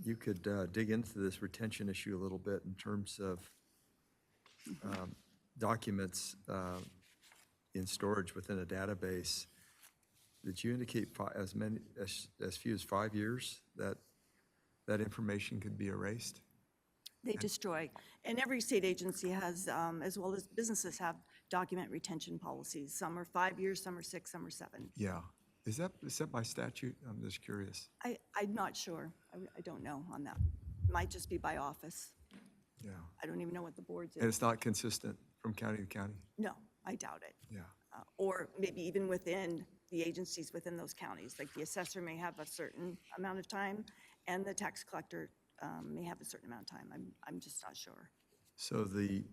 you could dig into this retention issue a little bit in terms of documents in storage within a database. Did you indicate as few as 5 years that information could be erased? They destroy, and every state agency has, as well as businesses have document retention policies. Some are 5 years, some are 6, some are 7. Yeah. Is that by statute? I'm just curious. I'm not sure. I don't know on that. Might just be by office. Yeah. I don't even know what the board's is. And it's not consistent from county to county? No, I doubt it. Yeah. Or maybe even within the agencies within those counties. Like the assessor may have a certain amount of time, and the tax collector may have a certain amount of time. I'm just not sure. So the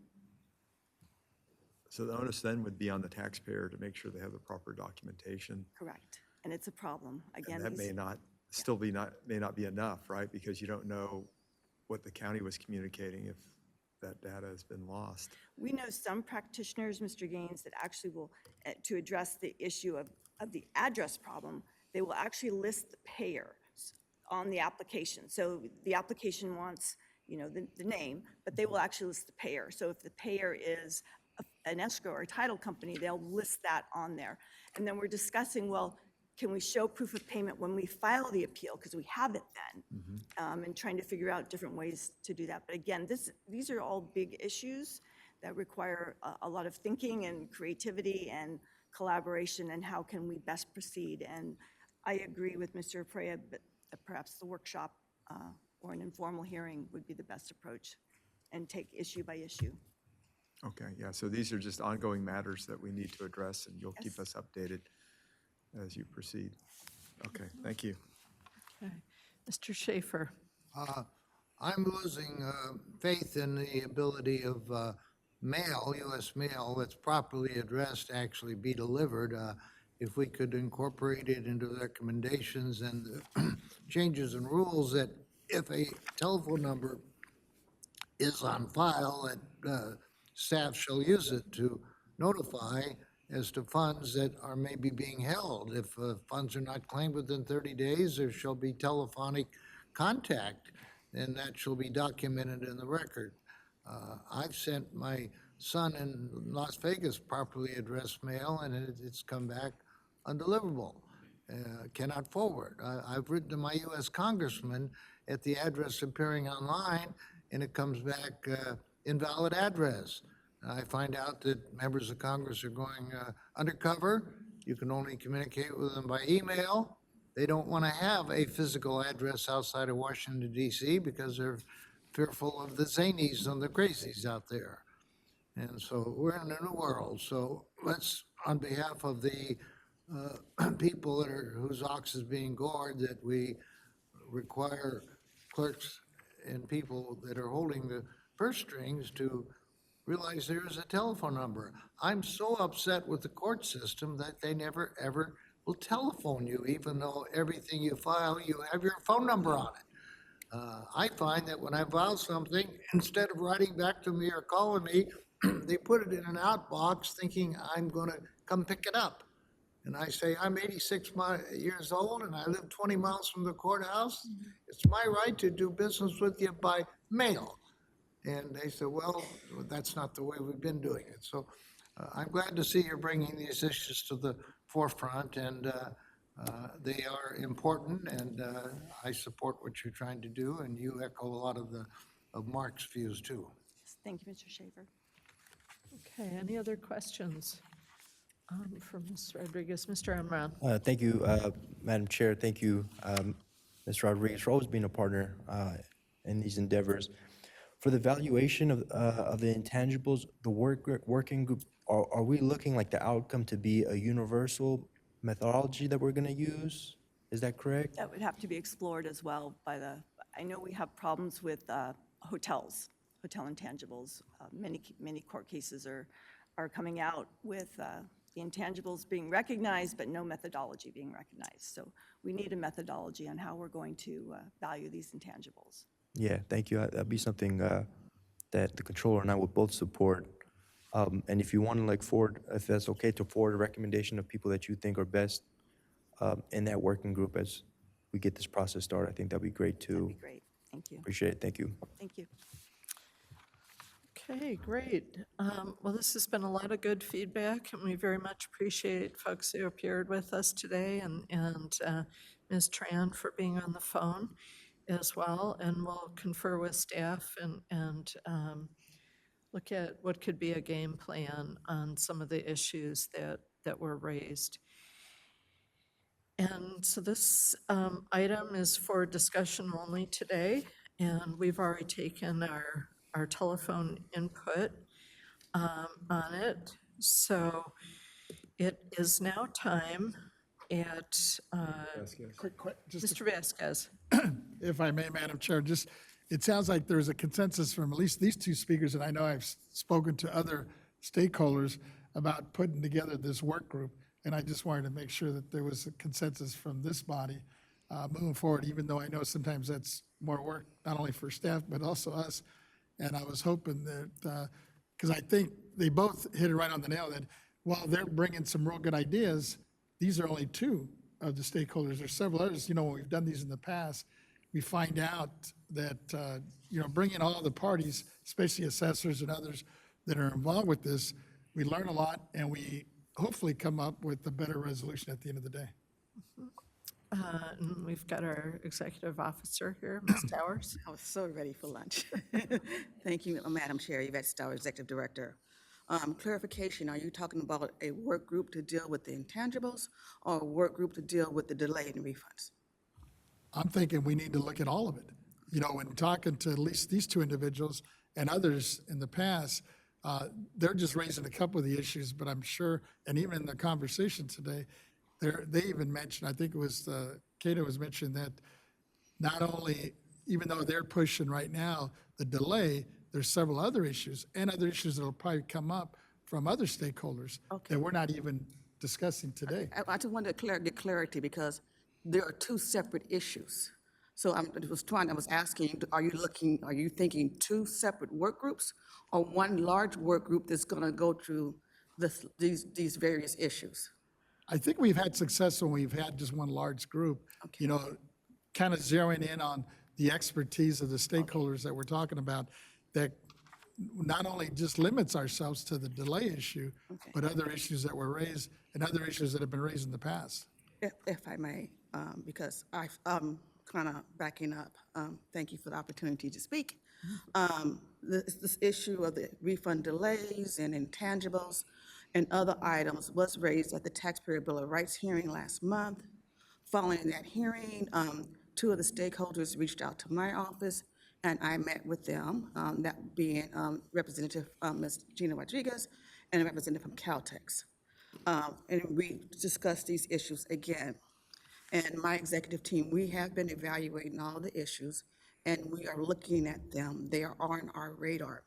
onus then would be on the taxpayer to make sure they have the proper documentation. Correct. And it's a problem. Again, And that may not be enough, right? Because you don't know what the county was communicating if that data has been lost. we know some practitioners, Mr. Gaines, that actually will, to address the issue of the address problem, they will actually list the payer on the application. So the application wants, the name, but they will actually list the payer. So if the payer is an escrow or a title company, they'll list that on there. And then we're discussing, well, can we show proof of payment when we file the appeal, because we have it then, and trying to figure out different ways to do that. But again, these are all big issues that require a lot of thinking and creativity and collaboration, and how can we best proceed. And I agree with Mr. Aprea, but perhaps the workshop or an informal hearing would be the best approach, and take issue by issue. Okay, yeah, so these are just ongoing matters that we need to address, and you'll keep us updated as you proceed. Okay, thank you. Okay. Mr. Schaefer. I'm losing faith in the ability of mail, U.S. mail, that's properly addressed to actually be delivered. If we could incorporate it into the recommendations and the changes and rules that if a telephone number is on file, that staff shall use it to notify as to funds that are maybe being held. If funds are not claimed within 30 days, there shall be telephonic contact, and that shall be documented in the record. I've sent my son in Las Vegas properly addressed mail, and it's come back undeliverable, cannot forward. I've written to my U.S. congressman at the address appearing online, and it comes back invalid address. I find out that members of Congress are going undercover. You can only communicate with them by email. They don't want to have a physical address outside of Washington, D.C. because they're fearful of the zanies and the crazies out there. And so we're in a new world. So let's, on behalf of the people that are, whose ox is being gored, that we require clerks and people that are holding the purse strings to realize there is a telephone number. I'm so upset with the court system that they never, ever will telephone you, even though everything you file, you have your phone number on it. I find that when I file something, instead of writing back to me or calling me, they put it in an outbox thinking I'm going to come pick it up. And I say, I'm 86 years old and I live 20 miles from the courthouse. It's my right to do business with you by mail. And they said, well, that's not the way we've been doing it. So I'm glad to see you're bringing these issues to the forefront, and they are important, and I support what you're trying to do, and you echo a lot of Mark's views too. Thank you, Mr. Schaefer. Okay, any other questions for Ms. Rodriguez? Mr. Amran. Thank you, Madam Chair. Thank you, Ms. Rodriguez, for always being a partner in these endeavors. For the valuation of the intangibles, the working group, are we looking like the outcome to be a universal methodology that we're going to use? Is that correct? That would have to be explored as well by the, I know we have problems with hotels, hotel intangibles. Many court cases are coming out with the intangibles being recognized, but no methodology being recognized. So we need a methodology on how we're going to value these intangibles. Yeah, thank you. That'd be something that the controller and I would both support. And if you want to forward, if that's okay, to forward a recommendation of people that you think are best in that working group as we get this process started, I think that'd be great too. That'd be great. Thank you. Appreciate it. Thank you. Thank you. Okay, great. Well, this has been a lot of good feedback, and we very much appreciate folks who appeared with us today, and Ms. Tran for being on the phone as well. And we'll confer with staff and look at what could be a game plan on some of the issues that were raised. And so this item is for discussion only today, and we've already taken our telephone input on it. So it is now time at Mr. Vasquez. If I may, Madam Chair, it sounds like there's a consensus from at least these two speakers, and I know I've spoken to other stakeholders about putting together this work group, and I just wanted to make sure that there was a consensus from this body moving forward, even though I know sometimes that's more work, not only for staff, but also us. And I was hoping that, because I think they both hit it right on the nail, that while they're bringing some real good ideas, these are only two of the stakeholders. There's several others. When we've done these in the past, we find out that, bringing all the parties, especially assessors and others that are involved with this, we learn a lot, and we hopefully come up with a better resolution at the end of the day. And we've got our executive officer here, Ms. Towers. I was so ready for lunch. Thank you, Madam Chair, Yvette Stowers, Executive Director. Clarification, are you talking about a work group to deal with the intangibles or a work group to deal with the delay in refunds? I'm thinking we need to look at all of it. When talking to at least these two individuals and others in the past, they're just raising a couple of the issues, but I'm sure, and even in the conversation today, they even mentioned, I think it was, Cato was mentioning that not only, even though they're pushing right now the delay, there's several other issues and other issues that'll probably come up from other stakeholders that we're not even discussing today. I just wanted to get clarity because there are two separate issues. So I was asking, are you thinking two separate work groups or one large work group that's going to go through these various issues? I think we've had success when we've had just one large group, you know, kind of zeroing in on the expertise of the stakeholders that we're talking about, that not only just limits ourselves to the delay issue, but other issues that were raised and other issues that have been raised in the past. If I may, because I'm kind of backing up. Thank you for the opportunity to speak. This issue of the refund delays and intangibles and other items was raised at the Taxpayer Bill of Rights hearing last month. Following that hearing, two of the stakeholders reached out to my office and I met with them, that being Representative Ms. Gina Rodriguez and a representative from Caltex. And we discussed these issues again. And my executive team, we have been evaluating all the issues and we are looking at them. They are on our radar.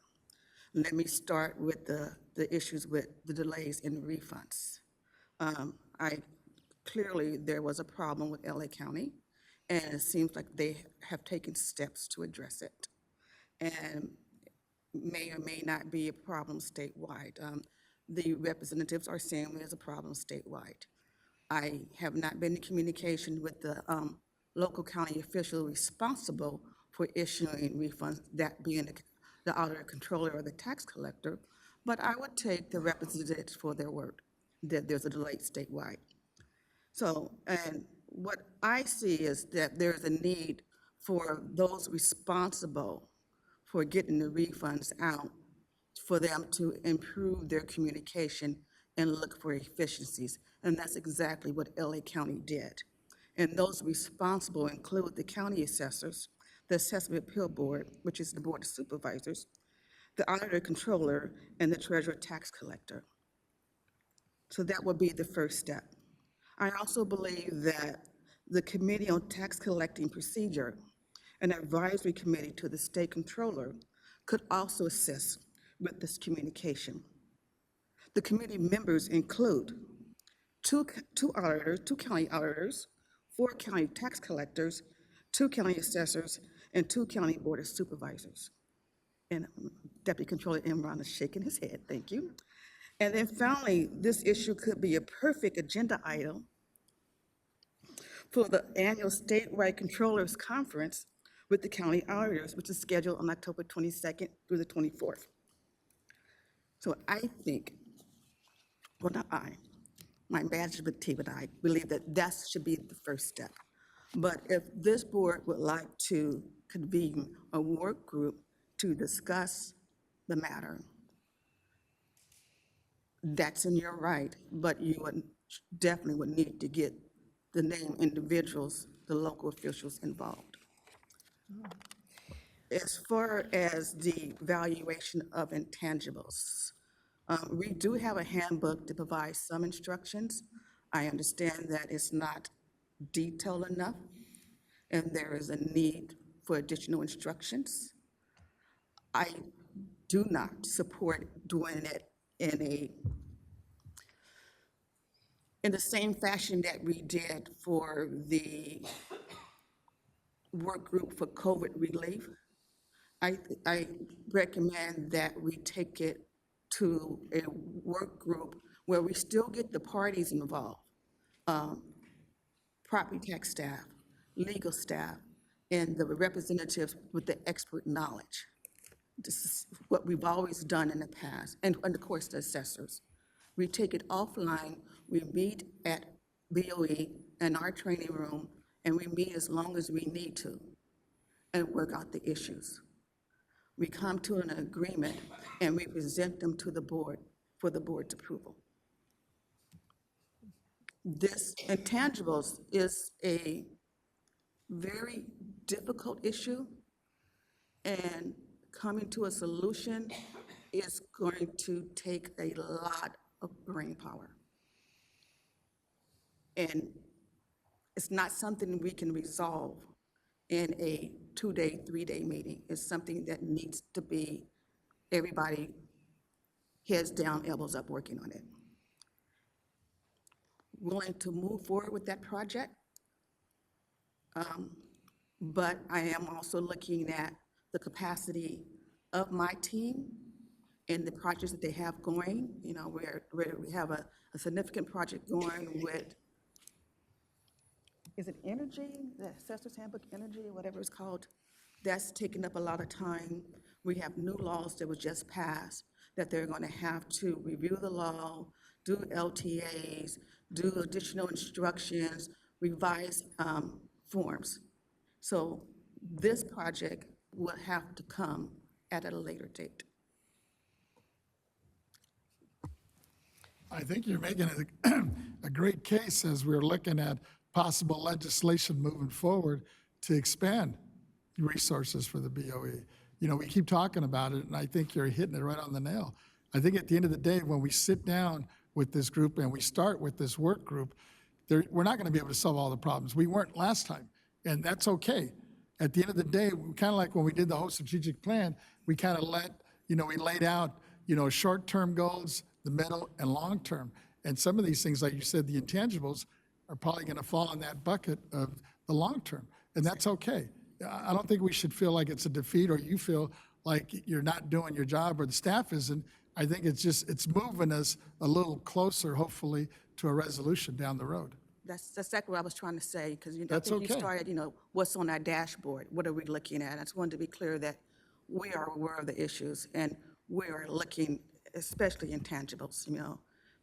Let me start with the issues with the delays in refunds. Clearly there was a problem with LA County and it seems like they have taken steps to address it. And may or may not be a problem statewide. The representatives are saying there's a problem statewide. I have not been in communication with the local county official responsible for issuing refunds, that being the auditor controller or the tax collector, but I would take the representatives for their word that there's a delay statewide. So, and what I see is that there's a need for those responsible for getting the refunds out, for them to improve their communication and look for efficiencies. And that's exactly what LA County did. And those responsible include the county assessors, the Assessment Appeal Board, which is the Board of Supervisors, the auditor controller, and the treasurer tax collector. So that would be the first step. I also believe that the Committee on Tax Collecting Procedure, an advisory committee to the state controller, could also assist with this communication. The committee members include two county auditors, 4 county tax collectors, 2 county assessors, and 2 county board of supervisors. And Deputy Controller Imran is shaking his head, thank you. And then finally, this issue could be a perfect agenda item for the annual statewide controllers conference with the county auditors, which is scheduled on October 22nd through the 24th. So I think, well, not I, my management team and I believe that that should be the first step. But if this board would like to convene a work group to discuss the matter, that's in your right, but you would definitely would need to get the named individuals, the local officials involved. As far as the valuation of intangibles, we do have a handbook to provide some instructions. I understand that it's not detailed enough, and there is a need for additional instructions. I do not support doing it in the same fashion that we did for the work group for COVID relief. I recommend that we take it to a work group where we still get the parties involved, property tax staff, legal staff, and the representatives with the expert knowledge. This is what we've always done in the past, and of course the assessors. We take it offline, we meet at BoE in our training room, and we meet as long as we need to and work out the issues. We come to an agreement and we present them to the board for the board's approval. This intangibles is a very difficult issue, and coming to a solution is going to take a lot of brain power. And it's not something we can resolve in a 2-day, 3-day meeting. It's something that needs to be everybody heads down, elbows up, working on it. Willing to move forward with that project. But I am also looking at the capacity of my team and the projects that they have going. You know, we have a significant project going with, is it energy, the Assessor's Handbook Energy, or whatever it's called? That's taking up a lot of time. We have new laws that were just passed that they're going to have to review the law, do LTAs, do additional instructions, revise forms. So this project will have to come at a later date. I think you're making a great case as we're looking at possible legislation moving forward to expand resources for the BoE. You know, we keep talking about it, and I think you're hitting it right on the nail. I think at the end of the day, when we sit down with this group and we start with this work group, we're not going to be able to solve all the problems. We weren't last time, and that's okay. At the end of the day, kind of like when we did the whole strategic plan, we kind of we laid out, short-term goals, the middle and long-term. And some of these things, like you said, the intangibles are probably going to fall in that bucket of the long-term, and that's okay. I don't think we should feel like it's a defeat or you feel like you're not doing your job or the staff isn't. I think it's moving us a little closer, hopefully, to a resolution down the road. That's exactly what I was trying to say, because I That's think you okay. started, what's on our dashboard? What are we looking at? I just wanted to be clear that we are aware of the issues and we are looking, especially intangibles.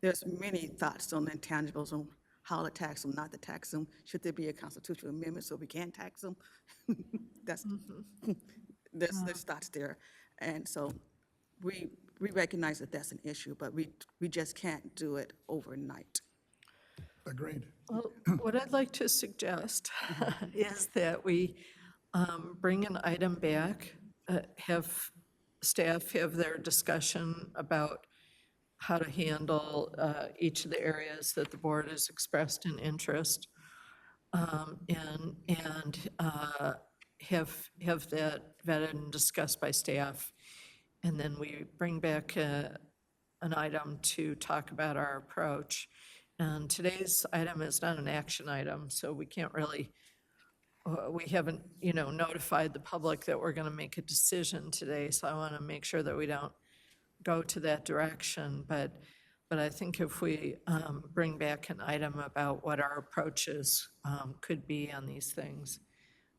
There's many thoughts on intangibles, on how to tax them, not to tax them. Should there be a constitutional amendment so we can tax them? There's thoughts there. And so we recognize that that's an issue, but we just can't do it overnight. Agreed. Well, what I'd like to suggest is that we bring an item back, have staff have their discussion about how to handle each of the areas that the board has expressed an interest, and have that vetted and discussed by staff. And then we bring back an item to talk about our approach. And today's item is not an action item, so we can't really, we haven't, notified the public that we're going to make a decision today. So I want to make sure that we don't go to that direction. But I think if we bring back an item about what our approaches could be on these things,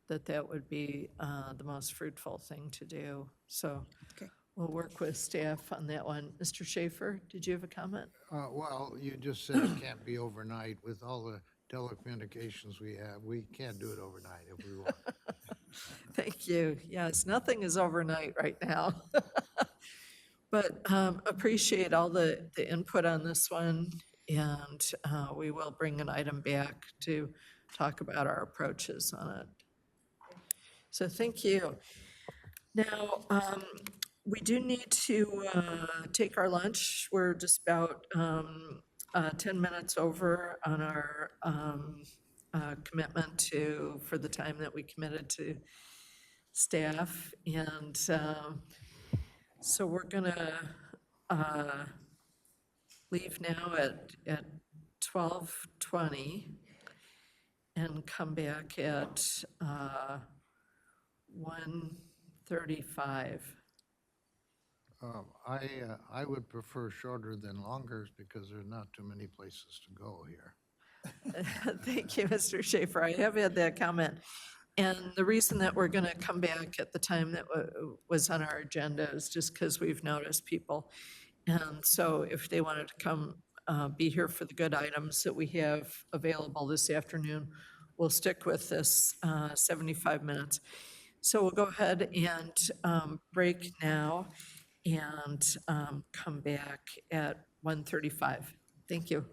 that would be the most fruitful thing to do. So we'll work with staff on that one. Mr. Schaefer, did you have a comment? Well, you just said it can't be overnight. With all the telecommunications we have, we can't do it overnight if we want. Thank you. Yes, nothing is overnight right now. But appreciate all the input on this one, and we will bring an item back to talk about our approaches on it. So thank you. Now, we do need to take our lunch. We're just about 10 minutes over on our commitment for the time that we committed to staff. And so we're gonna leave now at 12:20 and come back at 1:35. I would prefer shorter than longer because there's not too many places to go here. Thank you, Mr. Schaefer. I have had that comment. And the reason that we're going to come back at the time that was on our agenda is just because we've noticed people. And so if they wanted to come be here for the good items that we have available this afternoon, we'll stick with this 75 minutes. So we'll go ahead and break now and come back at 1:35. Thank you.